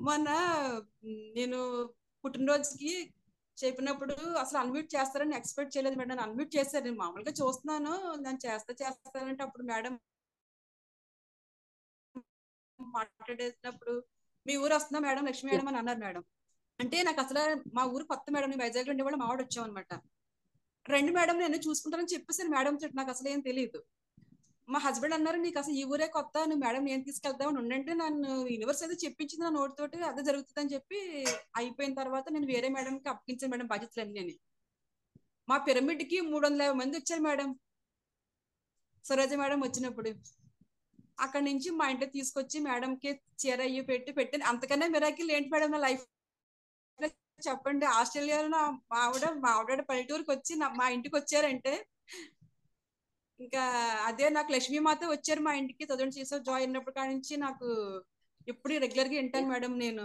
మొన్న నేను పుట్టినరోజుకి చెప్పినప్పుడు అసలు అన్మ్యూట్ చేస్తారని ఎక్స్పెక్ట్ చేయలేదు మేడం. అన్మ్యూట్ చేశారు, నేను మామూలుగా చూస్తున్నాను, నేను చేస్తానంటే అప్పుడు మేడం మాట్లాడేసినప్పుడు మీ ఊరు వస్తుందా మేడం, లక్ష్మీ మేడం అని అన్నారు మేడం. అంటే నాకు అసలు మా ఊరు కొత్త మేడం, నేను వైజాగ్ లో ఉండేవాళ్ళు మా వాడు వచ్చాం అనమాట. రెండు మేడం నేను చూసుకుంటానని చెప్పేసాను మేడం, నాకు అసలు ఏం తెలియదు. మా హస్బెండ్ అన్నారు, నీకు అసలు ఈ ఊరే కొత్త, నువ్వు మేడం నేను తీసుకెళ్తామని ఉండంటే నన్ను యూనివర్స్ అయితే చెప్పించింది నా నోటితోటి, అదే జరుగుతుంది అని చెప్పి అయిపోయిన తర్వాత నేను వేరే మేడంకి అప్పగించాను మేడం బాధ్యతలన్నీ. నేను మా పిరమిడ్ కి 350 మంది వచ్చారు మేడం సరోజ మేడం వచ్చినప్పుడు. అక్కడ నుంచి మా ఇంటికి తీసుకొచ్చి మేడంకి చీర అయ్యి పెట్టి అంతకన్నా మిరాకిల్ ఏంటి మేడం నా లైఫ్ చెప్పండి. ఆస్ట్రేలియాలో మా ఆవిడ పల్లెటూరుకి వచ్చి మా ఇంటికి వచ్చారంటే ఇంకా అదే నాకు లక్ష్మీమాత వచ్చారు మా ఇంటికి 1000 చేసా జాయిన్ అయినప్పుడు కాడి నుంచి నాకు ఎప్పుడు రెగ్యులర్ గా వింటాను మేడం నేను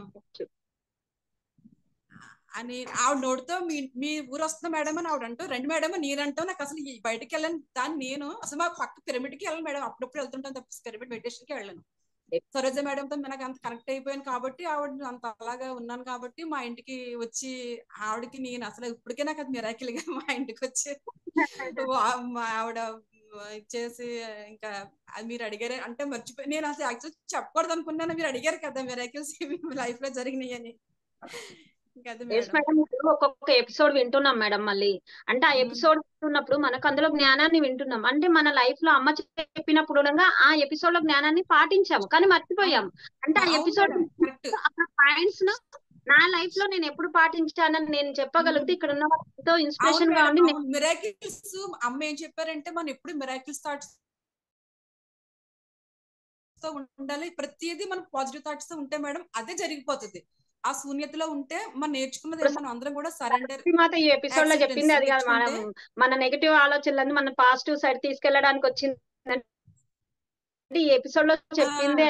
అని. ఆవిడ నోటితో మీ ఊరు వస్తున్నా మేడం అని ఆవిడ అంటూ, రెండు మేడం నేనంటావు, నాకు అసలు బయటకు వెళ్ళను దాన్ని, నేను అసలు మా పక్క పిరమిడ్ కి వెళ్ళను మేడం, అప్పుడప్పుడు వెళ్తుంటాను తప్ప పిరమిడ్ మెడిటేషన్ కి వెళ్ళను. సరోజ మేడంతో నాకు అంత కనెక్ట్ అయిపోయాను కాబట్టి, ఆవిడ అంత అలాగా ఉన్నాను కాబట్టి మా ఇంటికి వచ్చి ఆవిడకి నేను అసలు ఇప్పటికే నాకు అది మిరాకిల్ గా మా ఇంటికి వచ్చి మా ఆవిడ ఇచ్చేసి ఇంకా అది మీరు అడిగారు అంటే మర్చిపోయి, నేను అసలు యాక్చువల్ చెప్పకూడదు అనుకున్నాను, మీరు అడిగారు కదా మిరాకిల్స్ లైఫ్ లో జరిగినాయి అని. మేడం, ఒక్కొక్క ఎపిసోడ్ వింటున్నాం మేడం మళ్ళీ. అంటే ఆ ఎపిసోడ్ వింటున్నప్పుడు మనకు అందులో జ్ఞానాన్ని వింటున్నాం, అంటే మన లైఫ్ లో అమ్మ చెప్పినప్పుడు ఆ ఎపిసోడ్ లో జ్ఞానాన్ని పాటించాము కానీ మర్చిపోయాం. అంటే ఆ ఎపిసోడ్ పాయింట్స్ ను నా లైఫ్ లో నేను ఎప్పుడు పాటించానని నేను చెప్పగలిగితే ఇక్కడ ఉన్న వాళ్ళతో ఇన్స్పిరేషన్ గా ఉండి మిరాకిల్స్ అమ్మ ఏం చెప్పారంటే మనం ఎప్పుడు మిరాకిల్స్ థాట్స్ తో ఉండాలి, ప్రతిదీ మనం పాజిటివ్ థాట్స్ తో ఉంటే మేడం అదే జరిగిపోతుంది. ఆ శూన్యతలో ఉంటే మనం నేర్చుకున్నది మనం అందరం కూడా సరెండర్. ఈ ఎపిసోడ్ లో చెప్పింది అది కాదు, మనం మన నెగటివ్ ఆలోచనలను మన పాజిటివ్ సైడ్ తీసుకెళ్ళడానికి వచ్చింది ఈ ఎపిసోడ్ లో చెప్పిందే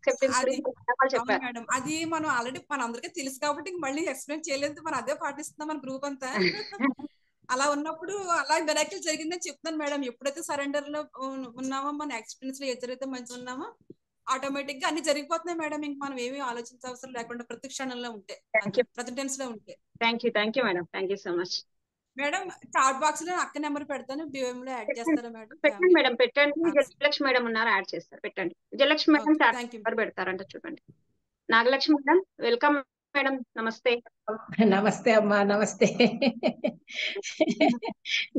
చెప్పారు మేడం. అది మనం ఆల్రెడీ మన అందరికీ తెలుసు కాబట్టి మళ్ళీ ఎక్స్ప్లెయిన్ చేయలేదు, మనం అదే పాటిస్తున్నాం మన గ్రూప్ అంతా. అలా ఉన్నప్పుడు అలా మిరాకిల్ జరిగిందని చెప్తున్నాను మేడం. ఎప్పుడైతే సరెండర్ లో ఉన్నామో, మన ఎక్స్పీరియన్స్ లో ఎదురైతే మంచిగా ఉన్నామో ఆటోమేటిక్ గా అన్ని జరిగిపోతున్నాయి మేడం. ఇంక మనం ఏమీ ఆలోచించే అవసరం లేకుండా ప్రతి క్షణంలో ఉంటే, ప్రతి టెన్స్ లో ఉంటే. Thank you madam, thank you so much madam. Chat box లో అక్క నెంబర్ పెడతాను, డిఎం లో యాడ్ చేస్తారా మేడం? పెట్టండి మేడం, పెట్టండి. విజయలక్ష్మి మేడం ఉన్నారు, యాడ్ చేస్తారు, పెట్టండి. విజయలక్ష్మి మేడం చాట్ నెంబర్ పెడతారంట చూడండి. నాగలక్ష్మి మేడం వెల్కమ్ మేడం, నమస్తే. నమస్తే అమ్మా, నమస్తే.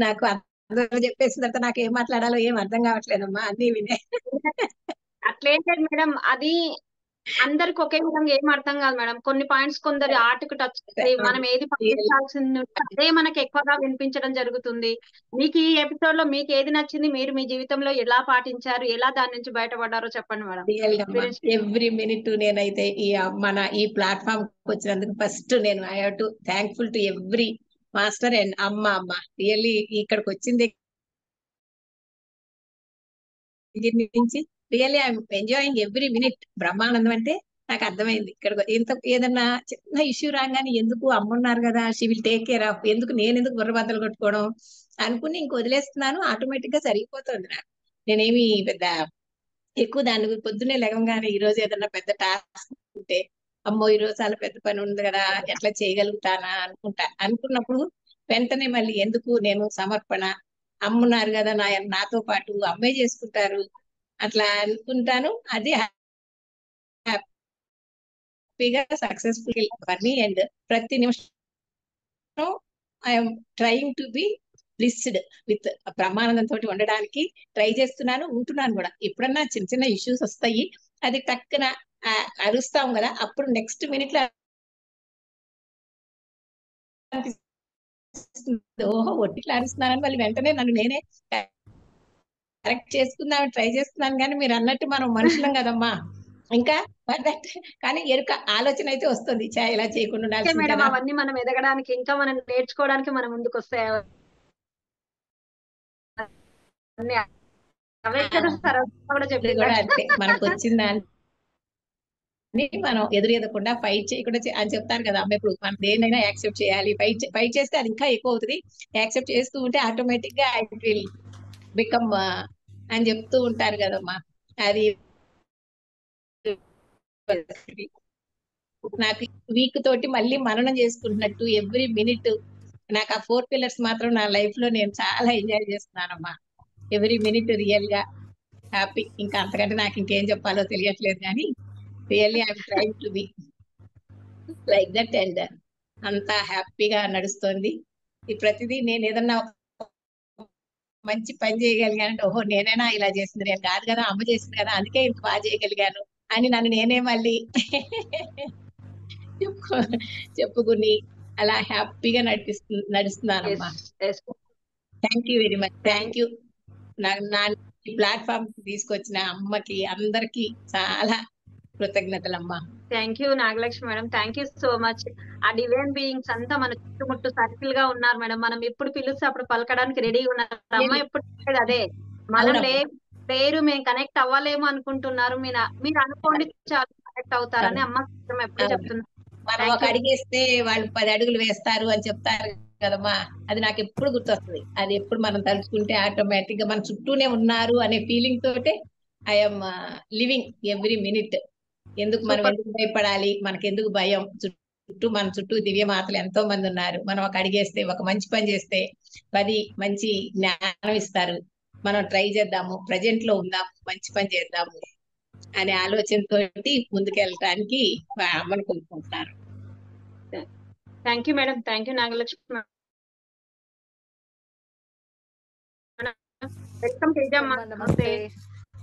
నాకు అందరూ చెప్పేసిన తర్వాత నాకు ఏం మాట్లాడాలో ఏం అర్థం కావట్లేదమ్మా, అన్ని వినే. అట్లేం లేదు మేడం, అది అందరికి ఒకే విధంగా ఏం అర్థం కాదు మేడం. కొన్ని పాయింట్స్ కొందరి ఆర్ట్కి టచ్ అవుతాయి, మనం ఏది పాటించాల్సింది అదే మనకి ఎక్కువగా వినిపించడం జరుగుతుంది. మీకు ఈ ఎపిసోడ్ లో మీకు ఏది నచ్చింది, మీరు మీ జీవితంలో ఎలా పాటించారు, ఎలా దాని నుంచి బయటపడ్డారో చెప్పండి మేడం. ఎవ్రీ మినిట్ నేనైతే మన ఈ ప్లాట్ఫామ్ వచ్చినందుకు ఫస్ట్ నేను I have to thankful to every master and అమ్మ రియల్లీ ఇక్కడికి వచ్చింది నుంచి really I'm enjoying every minute. Brahmanandam అంటే నాకు అర్థమైంది. ఇక్కడ ఇంత ఏదన్నా చిన్న ఇష్యూ రాగానే ఎందుకు అమ్మున్నారు కదా, she will take care of, ఎందుకు నేను ఎందుకు బుర్రబద్దలు కొట్టుకోవడం అనుకుని ఇంక వదిలేస్తున్నాను. ఆటోమేటిక్ గా జరిగిపోతుంది నాకు. నేనేమి పెద్ద ఎక్కువ దాని పొద్దున్నే లేవగానే ఈ రోజు ఏదన్నా పెద్ద టాస్క్ ఉంటే అమ్మో ఈ రోజు చాలా పెద్ద పని ఉంది కదా, ఎట్లా చేయగలుగుతానా అనుకున్నప్పుడు వెంటనే మళ్ళీ ఎందుకు నేను సమర్పణ, అమ్మున్నారు కదా నాతో పాటు అమ్మే చేసుకుంటారు అట్లా అనుకుంటాను. అది హ్యాపీగా సక్సెస్ఫుల్ ఫర్ మీ. అండ్ ప్రతి నిమిషం I'm trying to be blessed with బ్రహ్మానందంతో ఉండడానికి ట్రై చేస్తున్నాను, ఉంటున్నాను కూడా. ఎప్పుడన్నా చిన్న చిన్న ఇష్యూస్ వస్తాయి, అది టక్కున అరుస్తాం కదా, అప్పుడు నెక్స్ట్ మినిట్ లో ఓహో ఒట్టిట్లా అరుస్తున్నానని మళ్ళీ వెంటనే నన్ను నేనే కరెక్ట్ చేసుకుందామని ట్రై చేస్తున్నాను. కానీ మీరు అన్నట్టు మనం మనుషులం కదమ్మా, ఇంకా కానీ ఎరుక ఆలోచన అయితే వస్తుంది, ఇలా చేయకుండా ఉండాల్సింది మేడం కదా. అవన్నీ మనం ఎదగడానికి, ఇంకా మనం నేర్చుకోవడానికి మనం ముందుకు వస్తాయి అవే కదా కూడా చెప్పింది కూడా అంతే, మనకు వచ్చిన దాన్ని మనం ఎదురేదకుండా ఫైట్ చేయకుండా అని చెప్తారు కదా అమ్మ. ఇప్పుడు మనం దేన్నైనా యాక్సెప్ట్ చేయాలి, ఫైట్ చేస్తే అది ఇంకా ఎక్కువ అవుతుంది. యాక్సెప్ట్ చేస్తూ ఉంటే ఆటోమేటిక్ గా ఇట్ విల్ బికమ్ అని చెప్తూ ఉంటారు కదమ్మా. అది నాకు వీక్ తోటి మళ్ళీ మననం చేసుకుంటున్నట్టు ఎవ్రీ మినిట్. నాకు ఆ 4 పిల్లర్స్ మాత్రం నా లైఫ్ లో నేను చాలా ఎంజాయ్ చేస్తున్నానమ్మా. ఎవ్రీ మినిట్ రియల్ గా హ్యాపీ. ఇంకా అంతకంటే నాకు ఇంకేం చెప్పాలో తెలియట్లేదు, కానీ really I'm trying to be like that. And అంతా హ్యాపీగా నడుస్తుంది. ఈ ప్రతిదీ నేను ఏదన్నా మంచి పని చేయగలిగానంటే, ఓహో నేనైనా ఇలా చేసింది, నేను కాదు కదా అమ్మ చేసింది కదా, అందుకే ఇంత బాగా చేయగలిగాను అని నన్ను నేనే మళ్ళీ చెప్పుకుని అలా హ్యాపీగా నడుస్తున్నానమ్మా. Thank you very much. Thank you. నా ప్లాట్ఫామ్ తీసుకొచ్చిన అమ్మకి అందరికి చాలా కృతజ్ఞతలమ్మా. Thank you Nagalakshmi madam, thank you so much. ఆ డివైన్ బీయింగ్స్ అంతా మన చుట్టుముట్టు సర్కిల్ గా ఉన్నారు మేడం. మనం ఎప్పుడు పిలిస్తే అప్పుడు పలకడానికి రెడీగా ఉన్నారు. అమ్మ ఎప్పుడు చెప్పేది అదే, మనం లేరు, మేము కనెక్ట్ అవ్వలేము అనుకుంటున్నారు, మీరు అనుకోండి చాలా కనెక్ట్ అవుతారని అమ్మ ఎప్పుడు చెప్తున్నారు. మనం ఒక అడిగేస్తే వాళ్ళు 10 అడుగులు వేస్తారు అని చెప్తారు కదమ్మా. అది నాకు ఎప్పుడు గుర్తొస్తుంది. అది ఎప్పుడు మనం తలుచుకుంటే ఆటోమేటిక్ గా మన చుట్టూనే ఉన్నారు అనే ఫీలింగ్ తోటే ఐఎమ్ లివింగ్ ఎవ్రీ మినిట్. మనం ఎందుకు భయపడాలి, మనకెందుకు భయం? మన చుట్టూ దివ్య మాతలు ఎంతో మంది ఉన్నారు. మనం ఒక అడిగేస్తే, ఒక మంచి పని చేస్తే 10 మంచి జ్ఞానం ఇస్తారు. మనం ట్రై చేద్దాము, ప్రజెంట్ లో ఉందాము, మంచి పని చేద్దాము అనే ఆలోచనతో ముందుకెళ్ళటానికి అమ్మను కోరుకుంటున్నారు. Thank you madam, thank you Nagalakshmi. Welcome Tejamma. నమస్తే.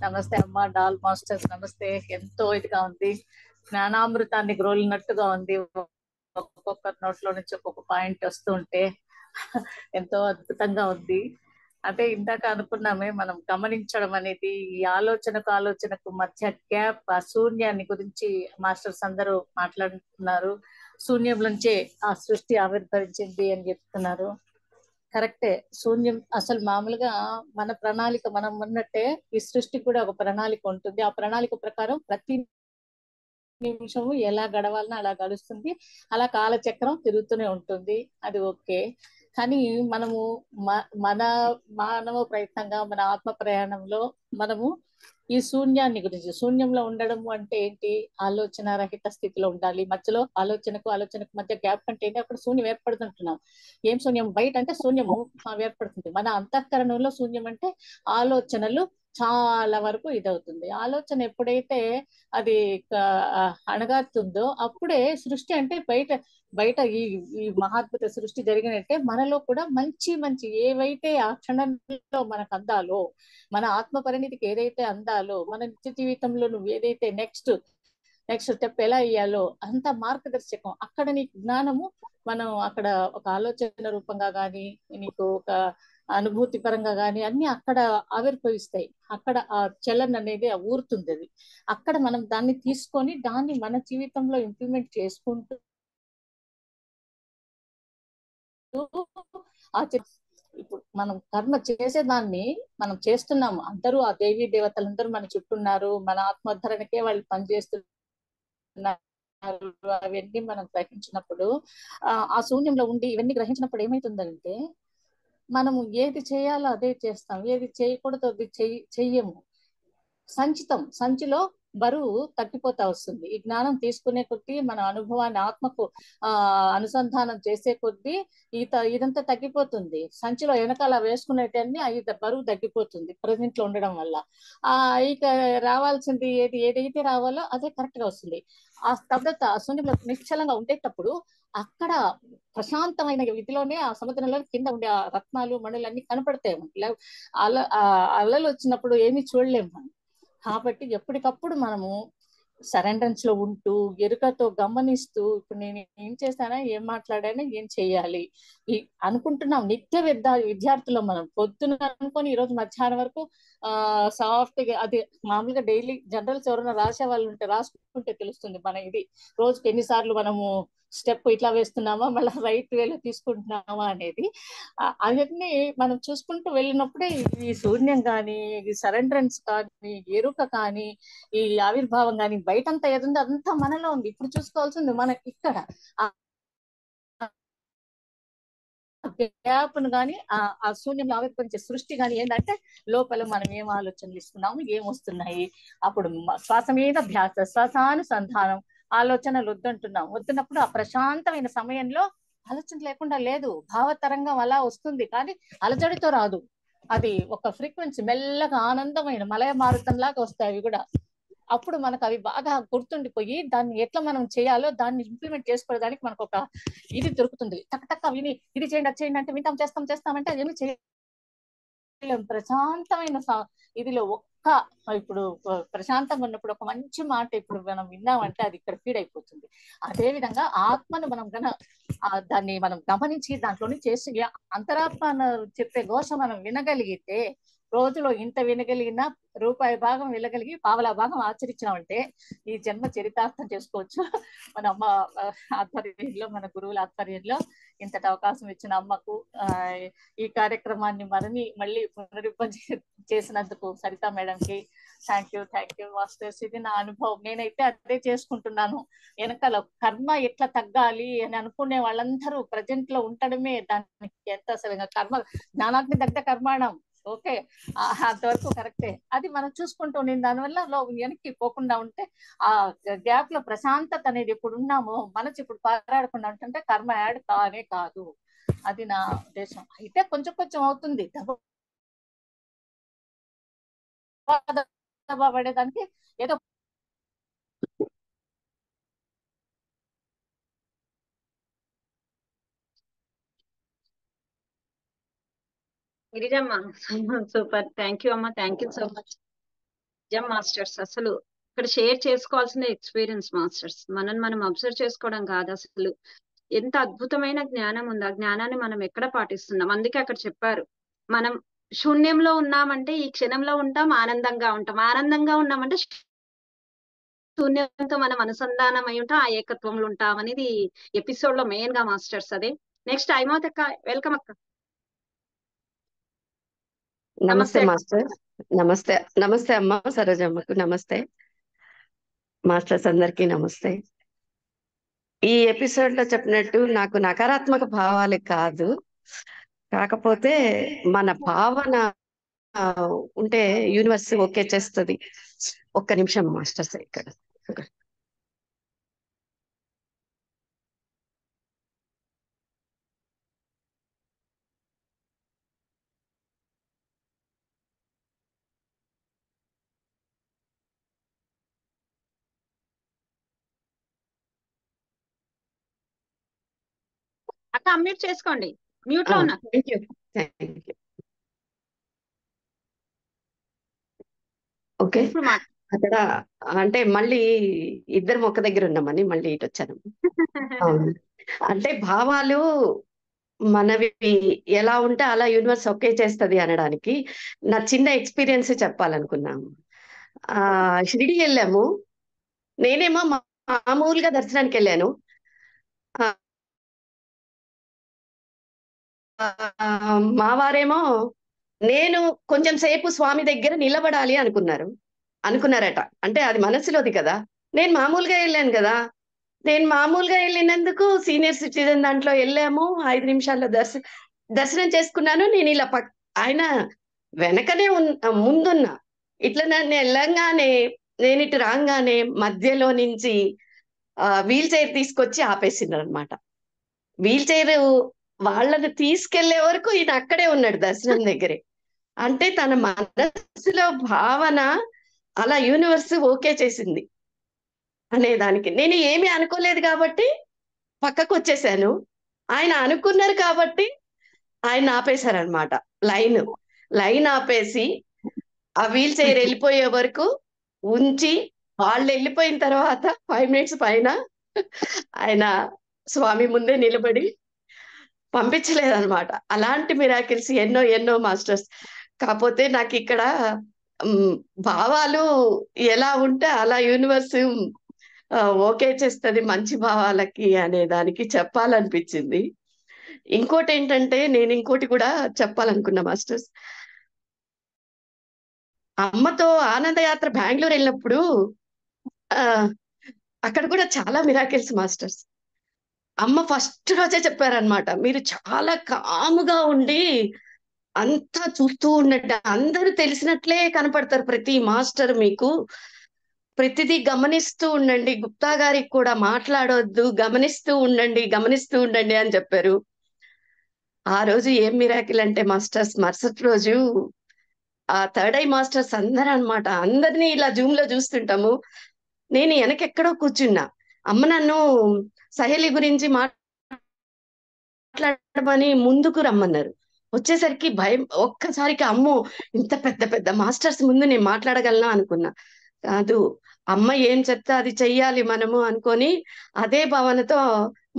నమస్తే అమ్మ, డాల్ మాస్టర్స్ నమస్తే. ఎంతో ఇదిగా ఉంది, జ్ఞానామృతాన్ని గ్రోలినట్టుగా ఉంది. ఒక్కొక్క నోట్లో నుంచి ఒక్కొక్క పాయింట్ వస్తూ ఉంటే ఎంతో అద్భుతంగా ఉంది. అంటే ఇందాక అనుకున్నామే, మనం గమనించడం అనేది ఈ ఆలోచనకు మధ్య గ్యాప్, ఆ శూన్యాన్ని గురించి మాస్టర్స్ అందరూ మాట్లాడుతున్నారు. శూన్యం నుంచే ఆ సృష్టి ఆవిర్భవించింది అని చెప్తున్నారు. కరెక్టే. శూన్యం అసలు మామూలుగా మన ప్రణాళిక, మనం ఉన్నట్టే ఈ సృష్టికి కూడా ఒక ప్రణాళిక ఉంటుంది. ఆ ప్రణాళిక ప్రకారం ప్రతి నిమిషము ఎలా గడవాలనో అలా గడుస్తుంది. అలా కాలచక్రం తిరుగుతూనే ఉంటుంది. అది ఓకే. కానీ మనము మన మానవ ప్రయత్నంగా, మన ఆత్మ ప్రయాణంలో మనము ఈ శూన్యాన్ని గురించి, శూన్యంలో ఉండడం అంటే ఏంటి? ఆలోచన రహిత స్థితిలో ఉండాలి. మధ్యలో ఆలోచనకు మధ్య గ్యాప్ అంటే ఏంటి? అక్కడ శూన్యం ఏర్పడుతుంటున్నాం. ఏం శూన్యం? బయట అంటే శూన్యము ఏర్పడుతుంది. మన అంతఃకరణంలో శూన్యం అంటే ఆలోచనలు చాలా వరకు ఇదవుతుంది. ఆలోచన ఎప్పుడైతే అది అణగారుతుందో అప్పుడే సృష్టి అంటే బయట ఈ మహాద్భుత సృష్టి జరిగినట్టే మనలో కూడా మంచి ఏవైతే ఆ క్షణంలో మనకు అందాలో, మన ఆత్మ పరిణితికి ఏదైతే అందాలో, మన నిత్య జీవితంలో నువ్వు ఏదైతే నెక్స్ట్ స్టెప్ ఎలా ఇయ్యాలో అంత మార్గదర్శకం. అక్కడ నీకు జ్ఞానము మనం అక్కడ ఒక ఆలోచన రూపంగా గాని, నీకు ఒక అనుభూతి పరంగా గాని అన్ని అక్కడ ఆవిర్భవిస్తాయి. అక్కడ ఆ చలన్ అనేది ఊరుతుంది. అది అక్కడ మనం దాన్ని తీసుకొని దాన్ని మన జీవితంలో ఇంప్లిమెంట్ చేసుకుంటూ ఇప్పుడు మనం కర్మ చేసేదాన్ని మనం చేస్తున్నాము. అందరూ ఆ దేవీ దేవతలందరూ మన చుట్టూ ఉన్నారు. మన ఆత్మోద్ధరణకే వాళ్ళు పనిచేస్తున్నారు. అవన్నీ మనం గ్రహించినప్పుడు, ఆ శూన్యంలో ఉండి ఇవన్నీ గ్రహించినప్పుడు ఏమైతుందంటే, మనము ఏది చేయాలో అదే చేస్తాం, ఏది చేయకూడదు అది చెయ్యము. సంచిలో బరువు తగ్గిపోతా వస్తుంది. ఈ జ్ఞానం తీసుకునే కొద్దీ మన అనుభవాన్ని ఆత్మకు అనుసంధానం చేసే కొద్దీ ఇదంతా తగ్గిపోతుంది. సంచిలో వెనకాల వేసుకునేటన్ని బరువు తగ్గిపోతుంది ప్రజెంట్ లో ఉండడం వల్ల. ఇక రావాల్సింది ఏదైతే రావాలో అదే కరెక్ట్ గా వస్తుంది. ఆ స్తబ్దత శూన్యంలో నిశ్చలంగా ఉండేటప్పుడు అక్కడ ప్రశాంతమైన విధిలోనే ఆ సముద్రంలో కింద ఉండే ఆ రత్నాలు మణులు అన్ని కనపడతాయి. అలలు వచ్చినప్పుడు ఏమీ చూడలేము మనం. కాబట్టి ఎప్పటికప్పుడు మనము సరెండరెన్స్ లో ఉంటూ ఎరుకతో గమనిస్తూ ఇప్పుడు నేను ఏం చేశానా, ఏం మాట్లాడానా, ఏం చెయ్యాలి అనుకుంటున్నాం. నిత్య విద్యార్థులు మనం పొద్దున అనుకొని ఈరోజు మధ్యాహ్నం వరకు సాఫ్ట్ గా అది మామూలుగా డైలీ జనరల్స్ ఎవరైనా రాసే వాళ్ళు ఉంటే రాసుకుంటే తెలుస్తుంది మన ఇది రోజుకి ఎన్నిసార్లు మనము స్టెప్ ఇట్లా వేస్తున్నామా, మళ్ళీ రైట్ వేలో తీసుకుంటున్నామా అనేది. అవన్నీ మనం చూసుకుంటూ వెళ్ళినప్పుడే ఈ శూన్యం కానీ, ఈ సరెండరెన్స్ కానీ, ఎరుక కానీ, ఈ ఆవిర్భావం కానీ బయటంతా ఏదుందో అదంతా మనలో ఉంది. ఇప్పుడు చూసుకోవాల్సింది మన ఇక్కడ గ్యాప్ను కానీ ఆ శూన్యంలో ఆవిర్భవించే సృష్టి కానీ ఏంటంటే లోపల మనం ఏం ఆలోచనలు ఇస్తున్నాము, ఏం వస్తున్నాయి. అప్పుడు శ్వాస మీద ధ్యాస, శ్వాసానుసంధానం, ఆలోచనలు వద్దున్నప్పుడు ఆ ప్రశాంతమైన సమయంలో ఆలోచన లేకుండా లేదు. భావతరంగం అలా వస్తుంది కానీ అలజడితో రాదు. అది ఒక ఫ్రీక్వెన్సీ మెల్లగా ఆనందమైన మలయ మారుతంలాగా వస్తాయి అవి కూడా. అప్పుడు మనకు అవి బాగా గుర్తుండిపోయి దాన్ని ఎట్లా మనం చేయాలో దాన్ని ఇంప్లిమెంట్ చేసుకోవడానికి మనకు ఒక ఇది దొరుకుతుంది. టక్ విని ఇది చేయండి అది చేయండి అంటే వింటాం చేస్తామంటే అదేమి చేయలేం. ప్రశాంతమైన ఇదిలో ఇప్పుడు ప్రశాంతంగా ఉన్నప్పుడు ఒక మంచి మాట ఇప్పుడు మనం విన్నామంటే అది ఇక్కడ ఫీడ్ అయిపోతుంది. అదే విధంగా ఆత్మను మనం దాన్ని మనం గమనించి దాంట్లోని చేసి అంతరాత్మ చెప్పే ఘోష మనం వినగలిగితే, రోజులో ఇంత వినగలిగినా రూపాయి భాగం వినగలిగి పావలా భాగం ఆచరించామంటే ఈ జన్మ చరితార్థం చేసుకోవచ్చు. మన అమ్మ ఆధ్వర్యంలో, మన గురువుల ఆధ్వర్యంలో ఇంతటి అవకాశం ఇచ్చిన అమ్మకు ఈ కార్యక్రమాన్ని మళ్ళీ పునరుద్ధరణ చేసినందుకు సరిత మేడంకి థ్యాంక్ యూ మాస్టర్స్. ఇది నా అనుభవం. నేనైతే అదే చేసుకుంటున్నాను. వెనకాల కర్మ ఎట్లా తగ్గాలి అని అనుకునే వాళ్ళందరూ ప్రజెంట్ లో ఉండడమే దానికి ఎంత అసలు కర్మ జ్ఞానాగ్ని దగ్ధ కర్మాణం. ఓకే, అంతవరకు కరెక్టే. అది మనం చూసుకుంటూ ఉండింది. దానివల్ల వెనక్కి పోకుండా ఉంటే ఆ గ్యాప్ లో ప్రశాంతత అనేది ఎప్పుడు ఉన్నామో మనసు ఇప్పుడు పారాడకుండా ఉంటుంటే కర్మ యాడ్ కానే కాదు. అది నా ఉద్దేశం. అయితే కొంచెం అవుతుంది పడేదానికి ఏదో గిరిజమ్మ సూపర్. థ్యాంక్ యూ అమ్మ, థ్యాంక్ యూ సో మచ్. నిజం మాస్టర్స్, అసలు ఇక్కడ షేర్ చేసుకోవాల్సిన ఎక్స్పీరియన్స్ మాస్టర్స్. మనం అబ్జర్వ్ చేసుకోవడం కాదు, అసలు ఎంత అద్భుతమైన జ్ఞానం ఉంది. ఆ జ్ఞానాన్ని మనం ఎక్కడ పాటిస్తున్నాం. అందుకే అక్కడ చెప్పారు, మనం శూన్యంలో ఉన్నామంటే ఈ క్షణంలో ఉంటాం, ఆనందంగా ఉన్నామంటే శూన్యంతో మనం అనుసంధానం అయి ఉంటాం, ఆ ఏకత్వంలో ఉంటాం అనేది ఎపిసోడ్ లో మెయిన్ గా మాస్టర్స్. అదే నెక్స్ట్ ఐమోత్ అక్క, వెల్కమ్ అక్క. నమస్తే మాస్టర్. నమస్తే అమ్మ సరోజమ్మకు నమస్తే. మాస్టర్స్ అందరికీ నమస్తే. ఈ ఎపిసోడ్ లో చెప్పినట్టు నాకు నకారాత్మక భావాలే కాదు, కాకపోతే మన భావన ఉంటే యూనివర్స్ ఓకే చేస్తుంది. ఒక్క నిమిషం మాస్టర్స్ ఇక్కడ. అక్క అన్మ్యూట్ చేసుకోండి, మ్యూట్ లో ఉన్నా. Thank you. ఓకే, అక్కడ అంటే మళ్ళీ ఇద్దరం ఒక దగ్గర ఉన్నామని మళ్ళీ ఇటు వచ్చాను. అంటే భావాలు మనవి ఎలా ఉంటే అలా యూనివర్స్ ఓకే చేస్తుంది అనడానికి నా చిన్న ఎక్స్పీరియన్స్ చెప్పాలనుకున్నాము. షిరిడి వెళ్ళాము. నేనేమో మామూలుగా దర్శనానికి వెళ్ళాను. మా వారేమో నేను కొంచెం సేపు స్వామి దగ్గర నిలబడాలి అనుకున్నారట. అంటే అది మనసులోది కదా. నేను మామూలుగా వెళ్ళాను కదా. నేను మామూలుగా వెళ్ళినందుకు సీనియర్ సిటిజన్ దాంట్లో వెళ్ళాము. 5 నిమిషాల్లో దర్శనం చేసుకున్నాను. నేను ఇలా ఆయన వెనకనే ముందున్నా. ఇట్లా నన్ను వెళ్ళంగానే నేను ఇటు రాగానే మధ్యలో నుంచి వీల్ చైర్ తీసుకొచ్చి ఆపేసిండ్రు అనమాట. వీల్ చైర్ వాళ్ళని తీసుకెళ్లే వరకు ఈయన అక్కడే ఉన్నాడు దర్శనం దగ్గరే. అంటే తన మనసులో భావన అలా యూనివర్స్ ఓకే చేసింది అనేదానికి. నేను ఏమీ అనుకోలేదు కాబట్టి పక్కకు వచ్చేసాను. ఆయన అనుకున్నారు కాబట్టి ఆయన ఆపేశారనమాట. లైన్ ఆపేసి ఆ వీల్ చైర్ వెళ్ళిపోయే వరకు ఉంచి, వాళ్ళు వెళ్ళిపోయిన తర్వాత 5 minutes పైన ఆయన స్వామి ముందే నిలబడి పంపించలేదన్నమాట. అలాంటి మిరాకిల్స్ ఎన్నో ఎన్నో మాస్టర్స్. కాకపోతే నాకు ఇక్కడ భావాలు ఎలా ఉంటే అలా యూనివర్స్ ఓకే చేస్తుంది మంచి భావాలకి అనే దానికి చెప్పాలనిపించింది. ఇంకోటి ఏంటంటే నేను ఇంకోటి కూడా చెప్పాలనుకున్నా మాస్టర్స్. అమ్మతో ఆనందయాత్ర బెంగళూరు వెళ్ళినప్పుడు అక్కడ కూడా చాలా మిరాకిల్స్ మాస్టర్స్. అమ్మ ఫస్ట్ రోజే చెప్పారనమాట, మీరు చాలా కాముగా ఉండి అంతా చూస్తూ ఉండండి, అందరూ తెలిసినట్లే కనపడతారు ప్రతి మాస్టర్ మీకు, ప్రతిదీ గమనిస్తూ ఉండండి, గుప్తా గారికి కూడా మాట్లాడొద్దు, గమనిస్తూ ఉండండి అని చెప్పారు. ఆ రోజు ఏం మిరాకిల్ అంటే మాస్టర్స్, మరుసటి రోజు ఆ థర్డ్ ఐ మాస్టర్స్ అందరూ అనమాట, అందరినీ ఇలా జూమ్ లో చూస్తుంటాము. నేను వెనకెక్కడో కూర్చున్నా. అమ్మ నన్ను సహేలి గురించి మాట్లాడమని ముందుకు రమ్మన్నారు. వచ్చేసరికి భయం, ఒక్కసారికి అమ్మో ఇంత పెద్ద పెద్ద మాస్టర్స్ ముందు నేను మాట్లాడగలనా అనుకున్నా. కాదు, అమ్మ ఏం చెప్తే అది చెయ్యాలి మనము అనుకొని అదే భావనతో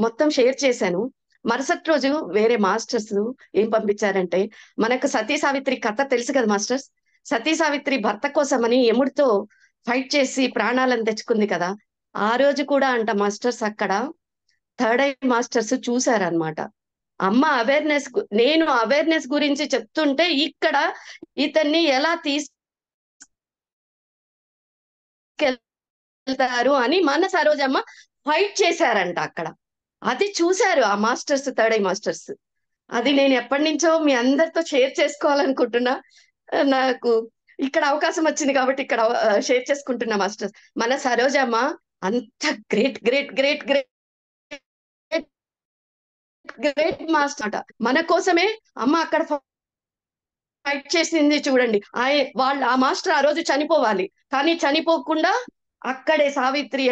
మొత్తం షేర్ చేశాను. మరుసటి రోజు వేరే మాస్టర్స్ ఏం పంపించారంటే, మనకు సతీ సావిత్రి కథ తెలుసు కదా మాస్టర్స్. సతీ సావిత్రి భర్త కోసమని యముడితో ఫైట్ చేసి ప్రాణాలను తెచ్చుకుంది కదా. ఆ రోజు కూడా అంట మాస్టర్స్ అక్కడ థర్డ్ ఐ మాస్టర్స్ చూసారనమాట. అమ్మ అవేర్నెస్, నేను అవేర్నెస్ గురించి చెప్తుంటే ఇక్కడ ఇతన్ని ఎలా తీసుకెళ్తారు అని మన సరోజమ్మ ఫైట్ చేశారంట అక్కడ. అది చూశారు ఆ మాస్టర్స్, థర్డ్ ఐ మాస్టర్స్. అది నేను ఎప్పటి నుంచో మీ అందరితో షేర్ చేసుకోవాలనుకుంటున్నా. నాకు ఇక్కడ అవకాశం వచ్చింది కాబట్టి ఇక్కడ షేర్ చేసుకుంటున్నా మాస్టర్స్. మన సరోజమ్మ అంత great great great great great master అట. మన కోసమే అమ్మ అక్కడ ఫైట్ చేసింది చూడండి. ఆ మాస్టర్ ఆ రోజు చనిపోవాలి, కానీ చనిపోకుండా అక్కడే సావిత్రి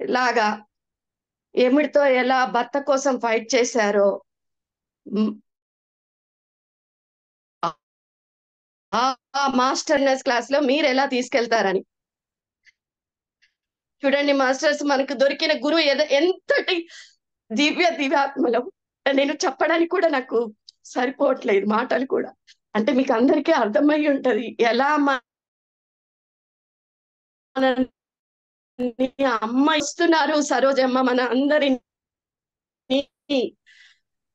లాగా ఎమిడితో ఎలా భర్త కోసం ఫైట్ చేశారో ఆ మాస్టర్నెస్ క్లాస్ లో మీరు ఎలా తీసుకెళ్తారని చూడండి మాస్టర్స్. మనకు దొరికిన గురువు ఎంతటి దివ్యాత్మలో నేను చెప్పడానికి కూడా నాకు సరిపోవట్లేదు మాటలు కూడా. అంటే మీకు అందరికీ అర్థమై ఉంటది ఎలా అమ్మ ఇస్తున్నారు సరోజమ్మ మన అందరినీ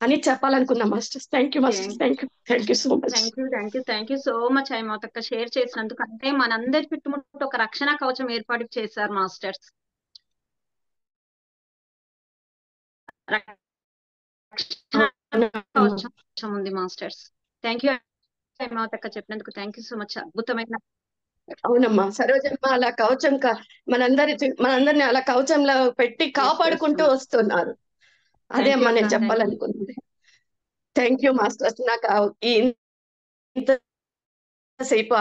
అని చెప్పాలనుకున్నా masters. Thank you masters, thank you so much. Thank you so much హైమావతక్క షేర్ చేసినందుకు. అంటే మనందరి చుట్టుముట్టు ఒక రక్షణ కవచం ఏర్పాటు చేశారు మాస్టర్స్. కవచం ఉంది మాస్టర్స్. థ్యాంక్ యూ హైమావతక్క చెప్పినందుకు. Thank you so much. అద్భుతమైన. అవునమ్మా, సరోజమ్మ అలా కవచం మనందరిని అలా కవచంలో పెట్టి కాపాడుకుంటూ వస్తున్నారు. అదే అమ్మా నేను చెప్పాలనుకున్నది. Thank you masters. నాకు ఇంతసేపు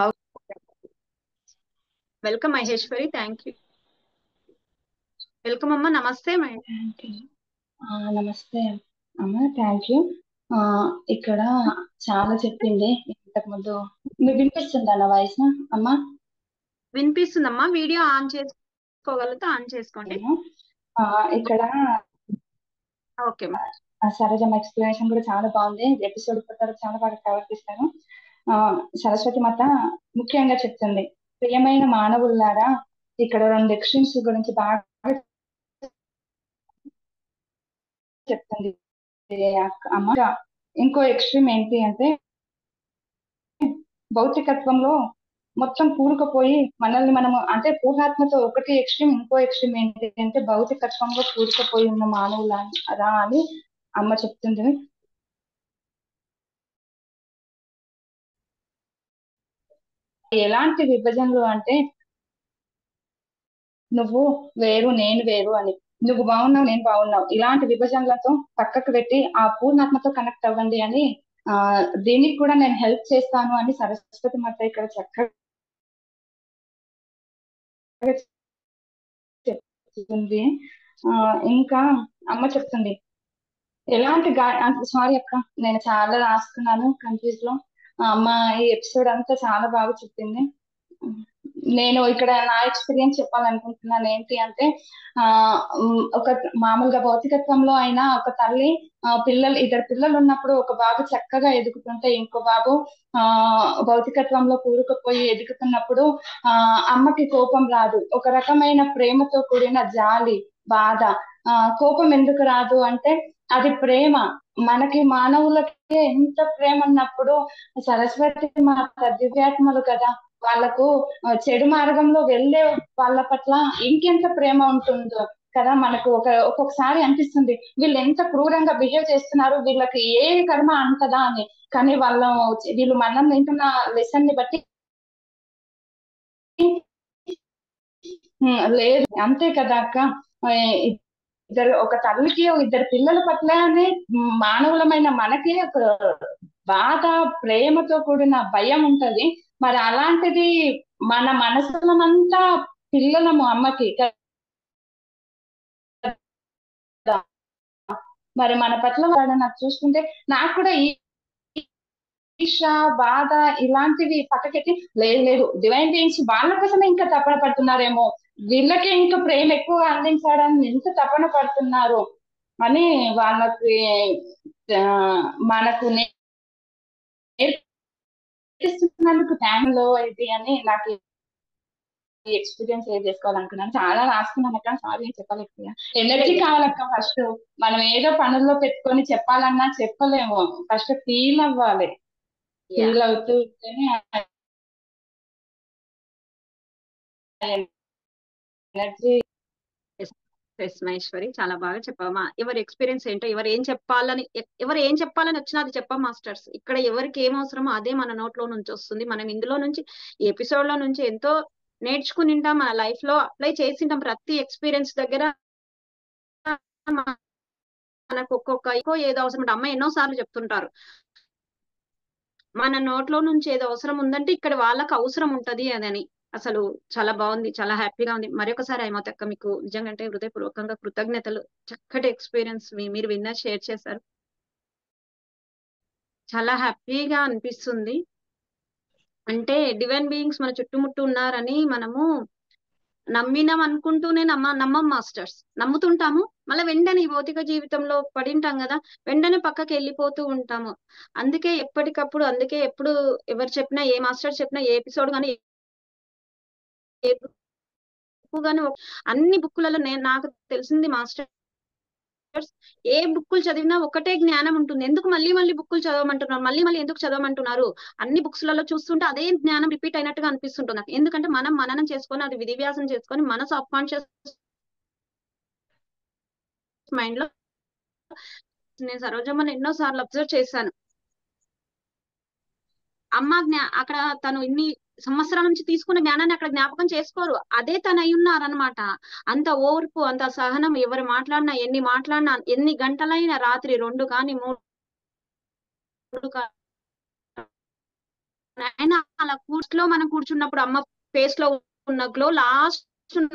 welcome Maheshwari. Thank you. Welcome అమ్మ. నమస్తే. నమస్తే అమ్మ. Thank you. ఇక్కడ చాలా చెప్పింది ఇంతకు ముందు. మీరు వినిపిస్తుందా నా వాయిస్ అమ్మా? వినిపిస్తుందమ్మా. వీడియో ఆన్ చేసుకోగలిగితే ఆన్ చేసుకోండి. ఇక్కడ ఓకే. సరోజమ్మ ఎక్స్ప్లెనేషన్ కూడా చాలా బాగుంది. ఎపిసోడ్ చాలా బాగా కవర్ చేశారు. సరస్వతి మాత ముఖ్యంగా చెప్తుంది, ప్రియమైన మానవులారా, ఇక్కడ 2 ఎక్స్ట్రీమ్స్ గురించి బాగా చెప్తుంది అమ్మ. ఇంకో ఎక్స్ట్రీమ్ ఏంటి అంటే, భౌతికత్వంలో మొత్తం కూరుకుపోయి మనల్ని మనము, అంటే పూర్ణాత్మతో ఒకటి ఎక్స్ట్రీమ్. ఇంకో ఎక్స్ట్రీమ్ ఏంటి అంటే భౌతికత్వంలో కూరుకుపోయి ఉన్న మానవులారా అని అమ్మ చెప్తుంది. ఎలాంటి విభజనలు అంటే నువ్వు వేరు నేను వేరు అని, నువ్వు బాగున్నావు నేను బాగున్నావు, ఇలాంటి విభజనలతో పక్కకు పెట్టి ఆ పూర్ణాత్మతో కనెక్ట్ అవ్వండి అని దీనికి కూడా నేను హెల్ప్ చేస్తాను అని సరస్వతి మాత ఇక్కడ చక్కగా చెప్తుంది. ఇంకా అమ్మ చెప్తుంది ఎలాంటి సారీ అక్క, నేను చాలా రాసుకున్నాను కన్ఫ్యూజ్ లో. అమ్మ ఈ ఎపిసోడ్ అంతా చాలా బాగా చెప్పింది. నేను ఇక్కడ నా ఎక్స్పీరియన్స్ చెప్పాలనుకుంటున్నాను. ఏంటి అంటే ఒక మామూలుగా భౌతికత్వంలో అయినా ఒక తల్లి ఇద్దరు పిల్లలు ఉన్నప్పుడు ఒక బాబు చక్కగా ఎదుగుతుంటే ఇంకో బాబు భౌతికత్వంలో కూరుకుపోయి ఎదుగుతున్నప్పుడు అమ్మకి కోపం రాదు, ఒక రకమైన ప్రేమతో కూడిన జాలి, బాధ. కోపం ఎందుకు రాదు అంటే అది ప్రేమ. మనకి మానవులకి ఎంత ప్రేమ ఉన్నప్పుడు సరస్వతి మాత దివ్యాత్మలు కదా, వాళ్ళకు చెడు మార్గంలో వెళ్ళే వాళ్ళ పట్ల ఇంకెంత ప్రేమ ఉంటుందో కదా. మనకు ఒక్కొక్కసారి అనిపిస్తుంది వీళ్ళు ఎంత క్రూరంగా బిహేవ్ చేస్తున్నారు, వీళ్ళకి ఏ కర్మ అంటదా అని. కానీ వీళ్ళు మనం వింటున్న లెసన్ ని బట్టి లేదు, అంతే కదా అక్క. ఒక తల్లికి ఇద్దరు పిల్లల పట్లనే మానవులమైన మనకి ఒక బాధ, ప్రేమతో కూడిన భయం ఉంటది. మరి అలాంటిది మన మనసులమంతా పిల్లలము అమ్మకి. మరి మన పట్ల నాకు చూసుకుంటే నాకు కూడా ఈర్ష, బాధ ఇలాంటివి పక్కకెట్టి లేదు డివైన్ బీయింగ్స్ వాళ్ళ కోసమే ఇంకా తపన పడుతున్నారేమో, వీళ్ళకే ఇంకా ప్రేమ ఎక్కువ అందించడానికి ఎంత తపన పడుతున్నారు అని వాళ్ళకి మనకు నేర్పిస్తున్నందుకు టైంలో ఇది అని నాకు ఎక్స్పీరియన్స్ షేర్ చేసుకోవాలనుకున్నాను. చాలా రాసుకున్నాను అక్క, సారీ చెప్పలేకపోయా. ఎనర్జీ కావాలక్క. ఫస్ట్ మనం ఏదో పనుల్లో పెట్టుకొని చెప్పాలన్నా చెప్పలేము, ఫస్ట్ ఫీల్ అవ్వాలి. ఫీల్ అవుతూ ఎనర్జీ. మహేశ్వరి చాలా బాగా చెప్పామా. ఎవరి ఎక్స్పీరియన్స్ ఏంటో, ఎవరు ఏం చెప్పాలని వచ్చినా అది చెప్పాం మాస్టర్స్. ఇక్కడ ఎవరికి ఏం అవసరమో అదే మన నోట్లో నుంచి వస్తుంది. మనం ఇందులో నుంచి ఈ ఎపిసోడ్ లో నుంచి ఎంతో నేర్చుకుని ఉంటాం, మన లైఫ్ లో అప్లై చేసింటాం. ప్రతి ఎక్స్పీరియన్స్ దగ్గర మనకు ఏదో అవసరం. అమ్మ ఎన్నో సార్లు చెప్తుంటారు, మన నోట్లో నుంచి ఏదో అవసరం ఉందంటే ఇక్కడ వాళ్ళకి అవసరం ఉంటది అదని. అసలు చాలా బాగుంది, చాలా హ్యాపీగా ఉంది. మరొకసారి అయిమతక్క మీకు నిజంగా అంటే హృదయపూర్వకంగా కృతజ్ఞతలు. చక్కటి ఎక్స్పీరియన్స్ మీరు విన్నర్ షేర్ చేశారు. చాలా హ్యాపీగా అనిపిస్తుంది. అంటే డివైన్ బీయింగ్స్ మన చుట్టుముట్టు ఉన్నారని మనము నమ్మినాం అనుకుంటూనే నమ్మం మాస్టర్స్. నమ్ముతుంటాము, మళ్ళీ వెంటనే ఈ భౌతిక జీవితంలో పడింటాం కదా, వెంటనే పక్కకి వెళ్ళిపోతూ ఉంటాము. అందుకే ఎప్పటికప్పుడు, అందుకే ఎప్పుడు ఎవరు చెప్పినా, ఏ మాస్టర్ చెప్పినా, ఏ ఎపిసోడ్ కానీ ఏ బుక్ కానీ అన్ని బుక్కులలో నాకు తెలిసింది మాస్టర్, ఏ బుక్కులు చదివినా ఒకటే జ్ఞానం ఉంటుంది. ఎందుకు మళ్ళీ మళ్ళీ బుక్కులు చదవమంటున్నారు, మళ్ళీ మళ్ళీ ఎందుకు చదవమంటున్నారు? అన్ని బుక్స్ లలో చూస్తుంటే అదే జ్ఞానం రిపీట్ అయినట్టుగా అనిపిస్తుంటుంది నాకు. ఎందుకంటే మనం మననం చేసుకొని, అది విధివ్యాసం చేసుకొని, మన సబ్ కాన్షియస్ మైండ్ లో నేను సరోజమ్మని ఎన్నో సార్లు అబ్జర్వ్ చేశాను. అమ్మ అక్కడ తను ఇన్ని సంవత్సరాల నుంచి తీసుకున్న జ్ఞానాన్ని అక్కడ జ్ఞాపకం చేసుకోరు, అదే తను అయి ఉన్నారనమాట. అంత ఓర్పు, అంత సహనం, ఎవరు మాట్లాడినా, ఎన్ని గంటలైనా, రాత్రి 2 కానీ 3 అయినా అలా లో మనం కూర్చున్నప్పుడు అమ్మ ఫేస్ లో ఉన్న గ్లో లాస్ట్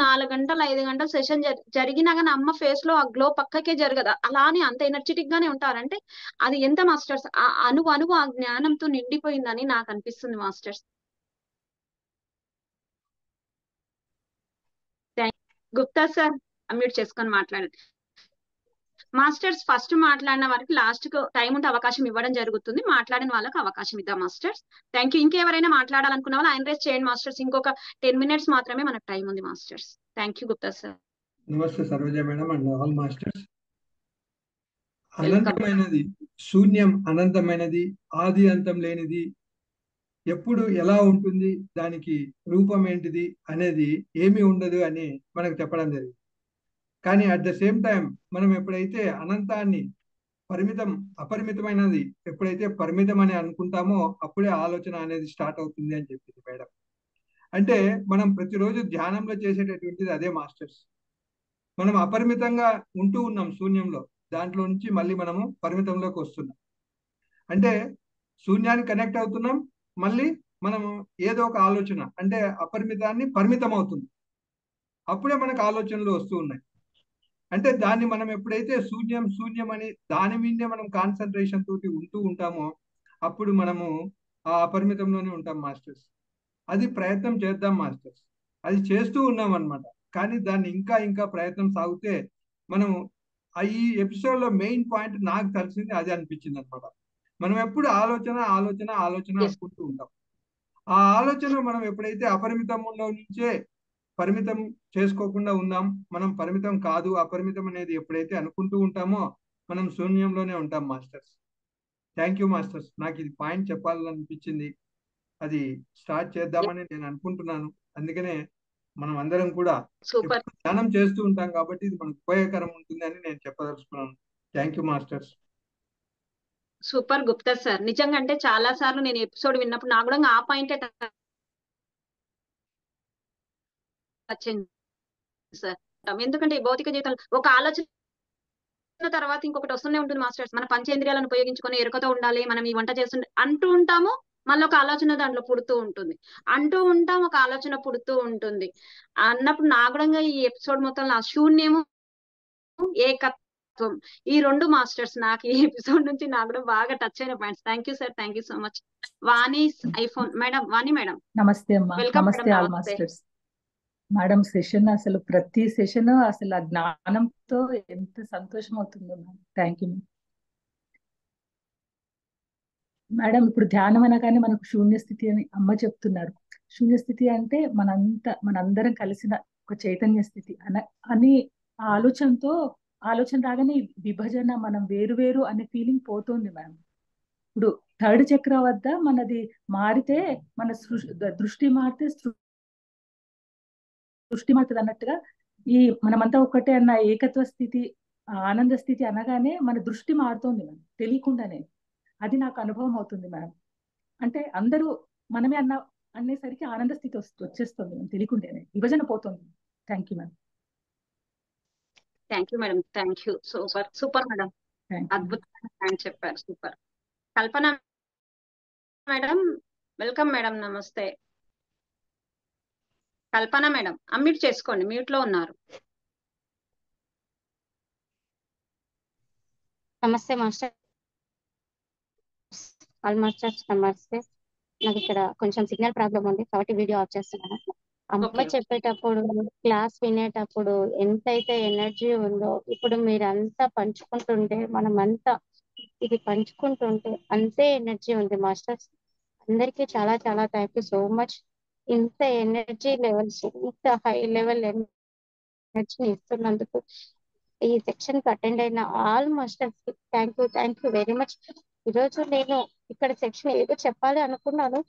4 గంటలు 5 గంటల సెషన్ జరిగినా కానీ అమ్మ ఫేస్ లో ఆ గ్లో పక్కకే జరగదు. అలానే అంత ఎనర్జెటిక్ గానే ఉంటారంటే అది ఎంత మాస్టర్స్ అణువు ఆ జ్ఞానంతో నిండిపోయిందని నాకు అనిపిస్తుంది మాస్టర్స్. గుప్తా సార్ అన్మ్యూట్ చేసుకొని మాట్లాడండి. మాస్టర్స్ ఫస్ట్ మాట్లాడిన వారికి లాస్ట్ కు టైం ఉంటే అవకాశం ఇవ్వడం జరుగుతుంది, మాట్లాడిన వాళ్ళకి అవకాశం ఇద్దాం మాస్టర్స్. Thank you. ఇంకెవరైనా మాట్లాడాలనుకున్న వాళ్ళు ఆయన రేస్ చేయండి మాస్టర్స్. ఇంకొక 10 minutes మాత్రమే మనకు టైం ఉంది masters. Thank you Gupta sir. నమస్తే Saroja madam and all masters. అనంతమైనది శూన్యం, అనంతమైనది, ఆది అంతం లేనిది, ఎప్పుడు ఎలా ఉంటుంది, దానికి రూపం ఏంటిది అనేది ఏమీ ఉండదు అని మనకు చెప్పడం జరిగింది. కానీ అట్ ద సేమ్ టైం మనం ఎప్పుడైతే అనంతాన్ని అపరిమితమైనది ఎప్పుడైతే పరిమితం అని అనుకుంటామో అప్పుడే ఆలోచన అనేది స్టార్ట్ అవుతుంది అని చెప్పింది మేడం. అంటే మనం ప్రతిరోజు ధ్యానంలో చేసేటటువంటిది అదే మాస్టర్స్. మనం అపరిమితంగా ఉంటూ ఉన్నాం శూన్యంలో, దాంట్లో నుంచి మళ్ళీ మనము పరిమితంలోకి వస్తున్నాం. అంటే శూన్యాన్ని కనెక్ట్ అవుతున్నాం, మళ్ళీ మనము ఏదో ఒక ఆలోచన అంటే అపరిమితాన్ని పరిమితం అవుతుంది, అప్పుడే మనకు ఆలోచనలు వస్తూ ఉన్నాయి. అంటే దాన్ని మనం ఎప్పుడైతే శూన్యం శూన్యం అని దాని మీదే మనం కాన్సన్ట్రేషన్ తోటి ఉంటూ ఉంటామో అప్పుడు మనము ఆ అపరిమితంలోనే ఉంటాం మాస్టర్స్. అది ప్రయత్నం చేద్దాం మాస్టర్స్, అది చేస్తూ ఉన్నాం అన్నమాట. కానీ దాన్ని ఇంకా ఇంకా ప్రయత్నం సాగితే మనము ఈ ఎపిసోడ్ లో మెయిన్ పాయింట్ నాకు తెలిసింది అది అనిపించింది అనమాట. మనం ఎప్పుడు ఆలోచన ఆలోచన ఆలోచన అనుకుంటూ ఉంటాం. ఆ ఆలోచన మనం ఎప్పుడైతే అపరిమితంలో నుంచే పరిమితం చేసుకోకుండా ఉందాం, మనం పరిమితం కాదు అపరిమితం అనేది ఎప్పుడైతే అనుకుంటూ ఉంటామో మనం శూన్యంలోనే ఉంటాం మాస్టర్స్. థ్యాంక్ యూ మాస్టర్స్, నాకు ఇది పాయింట్ చెప్పాలనిపించింది, అది స్టార్ట్ చేద్దామని నేను అనుకుంటున్నాను. అందుకనే మనం అందరం కూడా సూపర్ ధ్యానం చేస్తూ ఉంటాం కాబట్టి ఇది మనకు ఉపయోగకరం ఉంటుంది అని నేను చెప్పదలుచుకున్నాను. Thank you masters. Super Gupta sir. నిజంగా అంటే చాలా సార్లు నేను ఎపిసోడ్ విన్నప్పుడు నాకు కూడా ఆ పాయింటే సార్. ఎందుకంటే ఈ భౌతిక జీవితంలో ఒక ఆలోచన తర్వాత ఇంకొకటి వస్తూనే ఉంటుంది మాస్టర్స్. మన పంచేంద్రియాలను ఉపయోగించుకొని ఎరుకతో ఉండాలి, మనం ఈ వంట చేస్తుండే అంటూ ఉంటాము, మళ్ళీ ఒక ఆలోచన దాంట్లో పుడుతూ ఉంటుంది, అంటూ ఉంటాం, ఒక ఆలోచన పుడుతూ ఉంటుంది అన్నప్పుడు నాకు కూడా ఈ ఎపిసోడ్ మొత్తంలో ఆ శూన్యము ఏకత్వం ఈ రెండు మాస్టర్స్ నాకు ఈ ఎపిసోడ్ నుంచి నాకు కూడా బాగా టచ్ అయిన points. Thank you sir, thank you so much. Vani iPhone madam, Vani madam నమస్తే అమ్మా. వెల్కమ్ నమస్తే మేడం. ఆల్ నమస్తే మాస్టర్స్. మేడం సెషన్ అసలు ప్రతి సెషన్ అసలు ఆ జ్ఞానంతో ఎంత సంతోషం అవుతుందో మేడం. Thank you madam. ఇప్పుడు ధ్యానం అనగానే మనకు శూన్యస్థితి అని అమ్మ చెప్తున్నారు. శూన్యస్థితి అంటే మనందరం కలిసిన ఒక చైతన్య స్థితి అని ఆ ఆలోచన రాగానే విభజన, మనం వేరు వేరు అనే ఫీలింగ్ పోతుంది మేడం. ఇప్పుడు థర్డ్ చక్ర వద్ద మనది మారితే మన దృష్టి మారితే సృష్టి మారుతుంది అన్నట్టుగా ఈ మనమంతా ఒకటే అన్న ఏకత్వ స్థితి, ఆనంద స్థితి అనగానే మన దృష్టి మారుతోంది మేడం తెలియకుండానే. అది నాకు అనుభవం అవుతుంది మేడం. అంటే అందరూ మనమే అనేసరికి ఆనంద స్థితి వచ్చేస్తుంది మేడం, తెలియకుండానే విభజన పోతుంది. Thank you madam. Thank you madam, thank you. Super super madam, అద్భుతంగా చెప్పారు. సూపర్. కల్పన మేడం వెల్కమ్ మేడం. నమస్తే కల్పన మేడం, అన్మ్యూట్ చేసుకోండి, మ్యూట్ లో ఉన్నారు. నమస్తే మాస్టర్. ఆల్ మాస్టర్స్ నమస్తే. నాకు ఇక్కడ కొంచెం సిగ్నల్ ప్రాబ్లం ఉంది కాబట్టి వీడియో ఆఫ్ చేస్తున్నాను. అమ్మ చెప్పేటప్పుడు క్లాస్ వినేటప్పుడు ఎంతైతే ఎనర్జీ ఉందో ఇప్పుడు మీరంతా పంచుకుంటుంటే, మనమంతా ఇది పంచుకుంటుంటే అంతే ఎనర్జీ ఉంది మాస్టర్స్. అందరికీ చాలా చాలా థ్యాంక్ యూ సో మచ్. ఇంత ఎనర్జీ లెవెల్స్, ఇంత హై లెవెల్ ఎనర్జీని ఇస్తున్నందుకు ఈ సెక్షన్ కి అటెండ్ అయిన ఆల్ మాస్టర్స్ కి థ్యాంక్ యూ వెరీ మచ్. ఈరోజు నేను ఇక్కడ సెక్షన్ ఏదో చెప్పాలి అనుకున్నాను,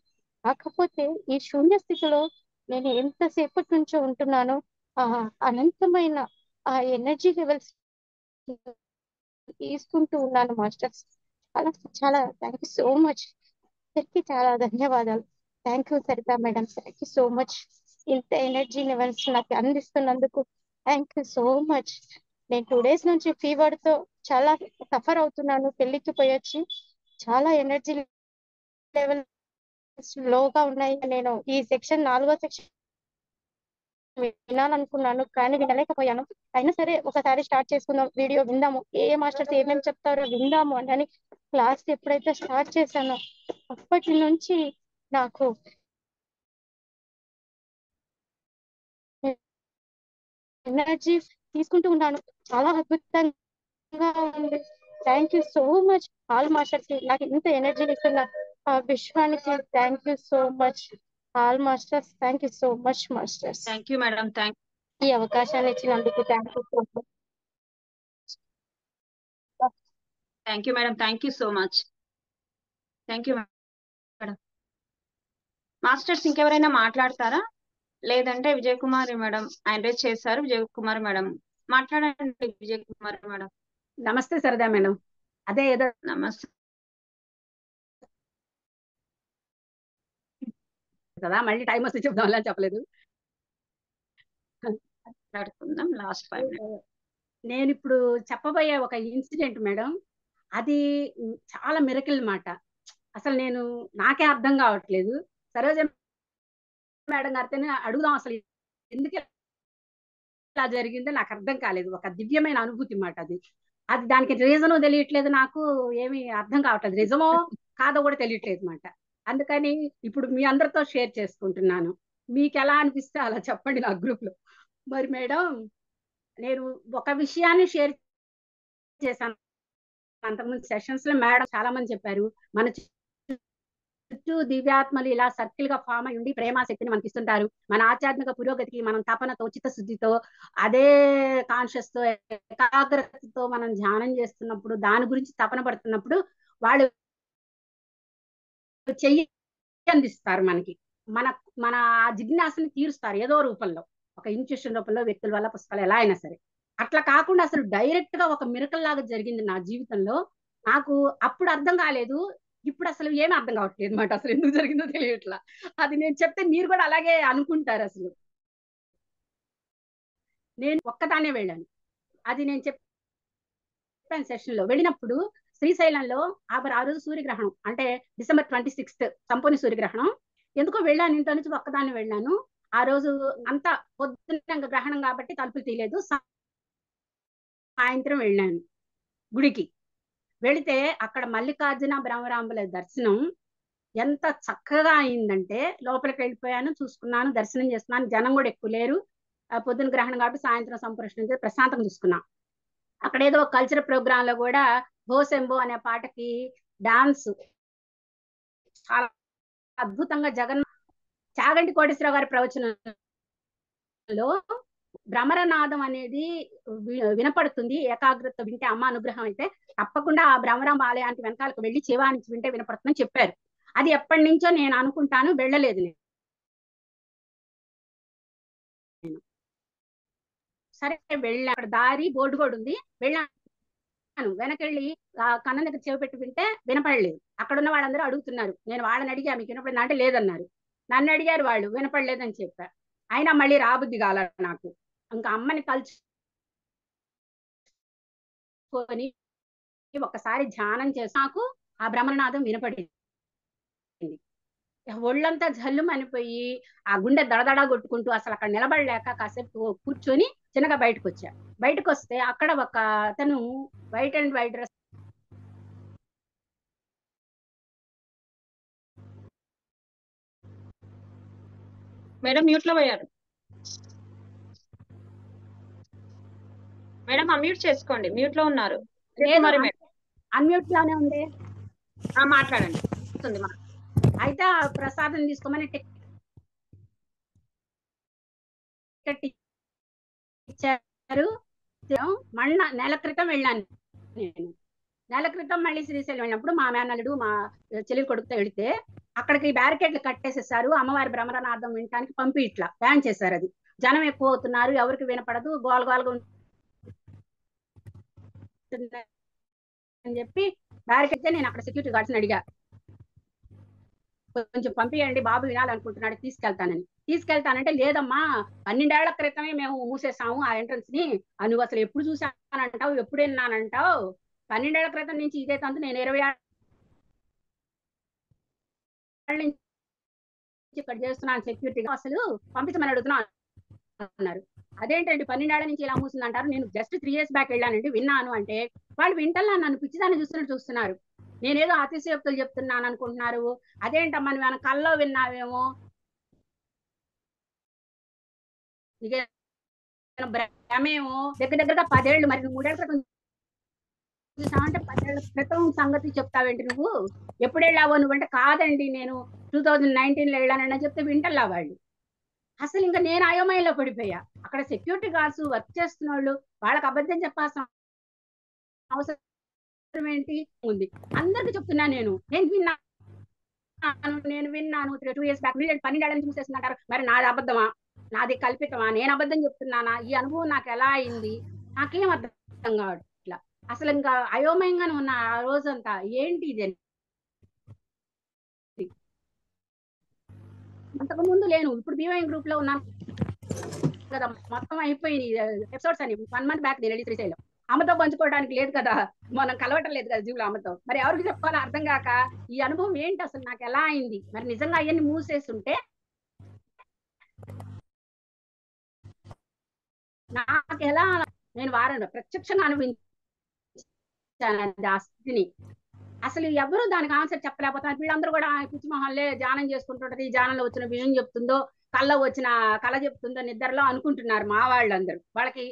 కాకపోతే ఈ శూన్య స్థితిలో నేను ఎంతసేపటి నుంచో ఉంటున్నాను, ఆ అనంతమైన ఆ ఎనర్జీ లెవెల్స్ తీసుకుంటూ ఉన్నాను మాస్టర్స్. చాలా చాలా థ్యాంక్ యూ సో మచ్. అందరికి చాలా ధన్యవాదాలు. Thank you Sarita madam, thank you so much. ఇంత ఎనర్జీ లెవెల్స్ నాకు అందిస్తున్నందుకు థ్యాంక్ యూ సో మచ్. నేను 2 days నుంచి ఫీవర్ తో చాలా సఫర్ అవుతున్నాను. పెళ్లికి పోయొచ్చి చాలా ఎనర్జీ లెవెల్స్ లోగా ఉన్నాయి. నేను ఈ సెక్షన్ 4వ సెక్షన్ వినాలనుకున్నాను కానీ వినలేకపోయాను. అయినా సరే ఒకసారి స్టార్ట్ చేసుకుందాం, వీడియో విందాము, ఏ మాస్టర్స్ ఏమేమి చెప్తారో విందాము అని క్లాస్ ఎప్పుడైతే స్టార్ట్ చేశానో అప్పటి నుంచి నాకు ఎనర్జీ తీసుకుంటూ ఉన్నాను. చాలా అద్భుతంగా ఉంది. Thank you so much all masters. నాకు ఇంత ఎనర్జీ ఇస్తున్న విశ్వానికి thank you so much all masters. Thank you so much masters. Thank you madam, ఈ అవకాశాన్ని ఇచ్చినందుకు thank you so much. Thank you madam, thank you so much. Thank you madam. Masters ఇంకెవరైనా మాట్లాడతారా? లేదంటే విజయ్ కుమారి మేడం ఆయన raise చేశారు. విజయ్ కుమారి madam మాట్లాడండి. విజయ్ కుమారి madam. నమస్తే సరదా మేడం. అదే ఏదో నమస్తే సరిపోతుందా? మళ్ళీ టైం వస్తే చెప్దాం అని చెప్పలేదు. మాట్లాడుకుందాం లాస్ట్ 5 minutes. నేను ఇప్పుడు చెప్పబోయే ఒక ఇన్సిడెంట్ మేడం, అది చాలా మిరకిల్ మాట. అసలు నాకే అర్థం కావట్లేదు. సరోజ మేడం గారితోనే అడుగుదాం అసలు ఎందుకు ఇలా జరిగిందో నాకు అర్థం కాలేదు. ఒక దివ్యమైన అనుభూతి మాట అది. దానికి రీజను తెలియట్లేదు, నాకు ఏమి అర్థం కావట్లేదు. నిజమో కాదో కూడా తెలియట్లేదు మాట. అందుకని ఇప్పుడు మీ అందరితో షేర్ చేసుకుంటున్నాను. మీకు ఎలా అనిపిస్తే అలా చెప్పండి నా గ్రూప్ లో. మరి మేడం, నేను ఒక విషయాన్ని షేర్ చేశాను అంతకుముందు సెషన్స్ లో. మేడం చాలా మంది చెప్పారు, మన చుట్టూ దివ్యాత్మలు ఇలా సర్కిల్ గా ఫామ్ అయి ఉండి ప్రేమాశక్తిని మనకి ఇస్తుంటారు. మన ఆధ్యాత్మిక పురోగతికి మనం తపనతో, చిత్తశుద్ధితో, అదే కాన్షియస్ తో, ఏకాగ్రతతో మనం ధ్యానం చేస్తున్నప్పుడు, దాని గురించి తపన పడుతున్నప్పుడు వాళ్ళు చెయ్యి అందిస్తారు మనకి. మన మన జిజ్ఞాసని తీరుస్తారు ఏదో రూపంలో, ఒక ఇన్స్టిట్యూషన్ రూపంలో, వ్యక్తుల వల్ల, పుస్తకాలు, ఎలా అయినా సరే. అట్లా కాకుండా అసలు డైరెక్ట్ గా ఒక మిరకల్ లాగా జరిగింది నా జీవితంలో. నాకు అప్పుడు అర్థం కాలేదు, ఇప్పుడు అసలు ఏమీ అర్థం కావట్లేదు అనమాట. అసలు ఎందుకు జరిగిందో తెలియట్లా. అది నేను చెప్తే మీరు కూడా అలాగే అనుకుంటారు. అసలు నేను ఒక్కదానే వెళ్ళాను. అది నేను చెప్పాను సెషన్ లో. వెళ్ళినప్పుడు శ్రీశైలంలో ఆ రోజు సూర్యగ్రహణం, అంటే December 26th సంపూర్ణ సూర్యగ్రహణం. ఎందుకో వెళ్ళాను, ఇంట్లో నుంచి ఒక్కదాన్ని వెళ్ళాను. ఆ రోజు అంతా పొద్దున్న గ్రహణం కాబట్టి తలుపులు తీయలేదు. సాయంత్రం వెళ్ళాను గుడికి. వెళితే అక్కడ మల్లికార్జున బ్రహ్మరాంబుల దర్శనం ఎంత చక్కగా అయిందంటే, లోపలికి వెళ్ళిపోయాను, చూసుకున్నాను, దర్శనం చేస్తున్నాను. జనం కూడా ఎక్కువ లేరు. పొద్దున గ్రహణం కాబట్టి సాయంత్రం సంప్రోషణ ప్రశాంతంగా చూసుకున్నాం. అక్కడ ఏదో కల్చరల్ ప్రోగ్రామ్ లో కూడా భోసెంబో అనే పాటకి డాన్స్ చాలా అద్భుతంగా చాగంటి కోటేశ్వరరావు గారి ప్రవచనంలో భ్రమరనాదం అనేది వినపడుతుంది. ఏకాగ్రత వింటే, అమ్మ అనుగ్రహం అయితే తప్పకుండా ఆ భ్రమరాంబ ఆలయానికి వెనకాలకు వెళ్ళి చెవా నుంచి వింటే వినపడుతుందని చెప్పారు. అది ఎప్పటి నుంచో నేను అనుకుంటాను, వెళ్ళలేదు నేను. సరే వెళ్ళా, అక్కడ దారి బోర్డు కూడా ఉంది, వెళ్ళాను. వెనకెళ్ళి కన్న దగ్గర చెవి పెట్టి వింటే వినపడలేదు. అక్కడ ఉన్న వాళ్ళందరూ అడుగుతున్నారు. నేను వాళ్ళని అడిగా, మీకు వినపడింది అంటే లేదన్నారు. నన్ను అడిగారు వాళ్ళు, వినపడలేదని చెప్పా. అయినా మళ్ళీ రాబుద్ది కాల నాకు. ఇంకా అమ్మని తలుచుకొని ఒకసారి ధ్యానం చేసి నాకు ఆ భ్రమరనాదం వినపడింది. ఒళ్ళంతా జల్లుమనిపోయి ఆ గుండె దడదడా కొట్టుకుంటూ అసలు అక్కడ నిలబడలేక కాసేపు కూర్చొని చిన్నగా బయటకు వచ్చా. బయటకు వస్తే అక్కడ ఒక అతను white and white dress madam mute లో పోయారు. మేడం అన్మ్యూట్ చేసుకోండి, మ్యూట్ లో ఉన్నారు. అన్మ్యూట్ లోనే ఉంది. మాట్లాడండి. అయితే ఆ ప్రసాదం తీసుకోమని ఇచ్చారు. మళ్ళీ నెల క్రితం వెళ్ళాను నేను. నెల క్రితం మళ్ళీ శ్రీశైలం వెళ్ళినప్పుడు మా మేనల్లుడు మా చెల్లి కొడుకుతో వెళితే అక్కడికి బ్యారికేడ్లు కట్టేసేసారు. అమ్మవారి భ్రమరనాదం వినటానికి పంపి ఇట్లా బ్యాన్ చేశారు. అది జనం ఎక్కువ అవుతున్నారు, ఎవరికి వినపడదు, గోలగోలుగా అని చెప్పి బ్యారికేడ్. నేను అక్కడ సెక్యూరిటీ గార్డ్స్ని అడిగా, కొంచెం పంపియండి, బాబు వినాలనుకుంటున్నాడు, తీసుకెళ్తానంటే లేదమ్మా, 12 ఏళ్ల క్రితమే మేము మూసేసాము ఆ ఎంట్రన్స్ ని, నువ్వు అసలు ఎప్పుడు చూసానంటావు, ఎప్పుడు విన్నానంటావు, 12 ఏళ్ల క్రితం నుంచి ఇదే తంతు, నేను 20 ఏళ్ళ నుంచి ఇక్కడ చేస్తున్నాను సెక్యూరిటీగా, అసలు పంపించమని అడుగుతున్నాను అన్నారు. అదేంటండి 12 ఏళ్ల నుంచి ఇలా మూసిందంటారు, నేను జస్ట్ 3 years బ్యాక్ వెళ్ళానండి, విన్నాను అంటే వాళ్ళు వింటల్లా నన్ను పిచ్చిదాన్ని చూస్తున్నారు. నేనేదో అతిశయోక్తులు చెప్తున్నాను అనుకుంటున్నారు. అదేంటమ్మా నువ్వు కల్లో విన్నావేమో, ఇక భ్రమేమో, దగ్గరగా 10 ఏళ్ళు, మరి నువ్వు 3 ఏళ్ల క్రితం చూసావంటే 10 ఏళ్ల క్రితం సంగతి చెప్తావేంటి, నువ్వు ఎప్పుడు వెళ్ళావో నువ్వంటే, కాదండి నేను 2019లో వెళ్ళానని చెప్తే వింటల్లా వాళ్ళు. అసలు ఇంకా నేను అయోమయంలో పడిపోయా. అక్కడ సెక్యూరిటీ గార్డ్స్ వర్క్ చేస్తున్న వాళ్ళు, వాళ్ళకి అబద్ధం చెప్పాల్సిన అవసరం ఏంటి ఉంది. అందరికి చెప్తున్నా నేను విన్నాను 2 years బ్యాక్, 12 ఏళ్ళ నుంచి చూసేస్తున్నారు. మరి నాది అబద్ధమా, నాది కల్పితమా, నేను అబద్ధం చెప్తున్నానా, ఈ అనుభవం నాకు ఎలా అయింది, నాకేం అర్థం కావట్లా. అసలు ఇంకా అయోమయంగానే ఉన్నా ఆ రోజంతా. ఏంటి ఇది అంతకు ముందు లేను, ఇప్పుడు బీవైఎం గ్రూప్ లో ఉన్నాను కదా, మొత్తం అయిపోయింది ఎపిసోడ్స్ అని 1 month బ్యాక్ నేను వెళ్ళి శ్రీశైలం. అమ్మతో పంచుకోవడానికి లేదు కదా, మనం కలవటం లేదు కదా జీవులు అమ్మతో, మరి ఎవరికి చెప్పుకోవాలో అర్థం కాక ఈ అనుభవం ఏంటి అసలు నాకు ఎలా అయింది, మరి నిజంగా అవన్నీ మూసేస్తుంటే నాకు ఎలా, నేను వారంలో ప్రత్యక్షంగా అనుభవించాను ఆ స్థితిని. అసలు ఎవరు దానికి ఆన్సర్ చెప్పలేకపోతున్నారు. వీళ్ళందరూ కూడా పిచ్చి మొహాలే ధ్యానం చేసుకుంటుంటది, ధ్యానంలో వచ్చిన విషయం చెప్తుందో, కళ్ళ వచ్చిన కళ చెప్తుందో నిద్రలో అనుకుంటున్నారు మా వాళ్ళందరూ. వాళ్ళకి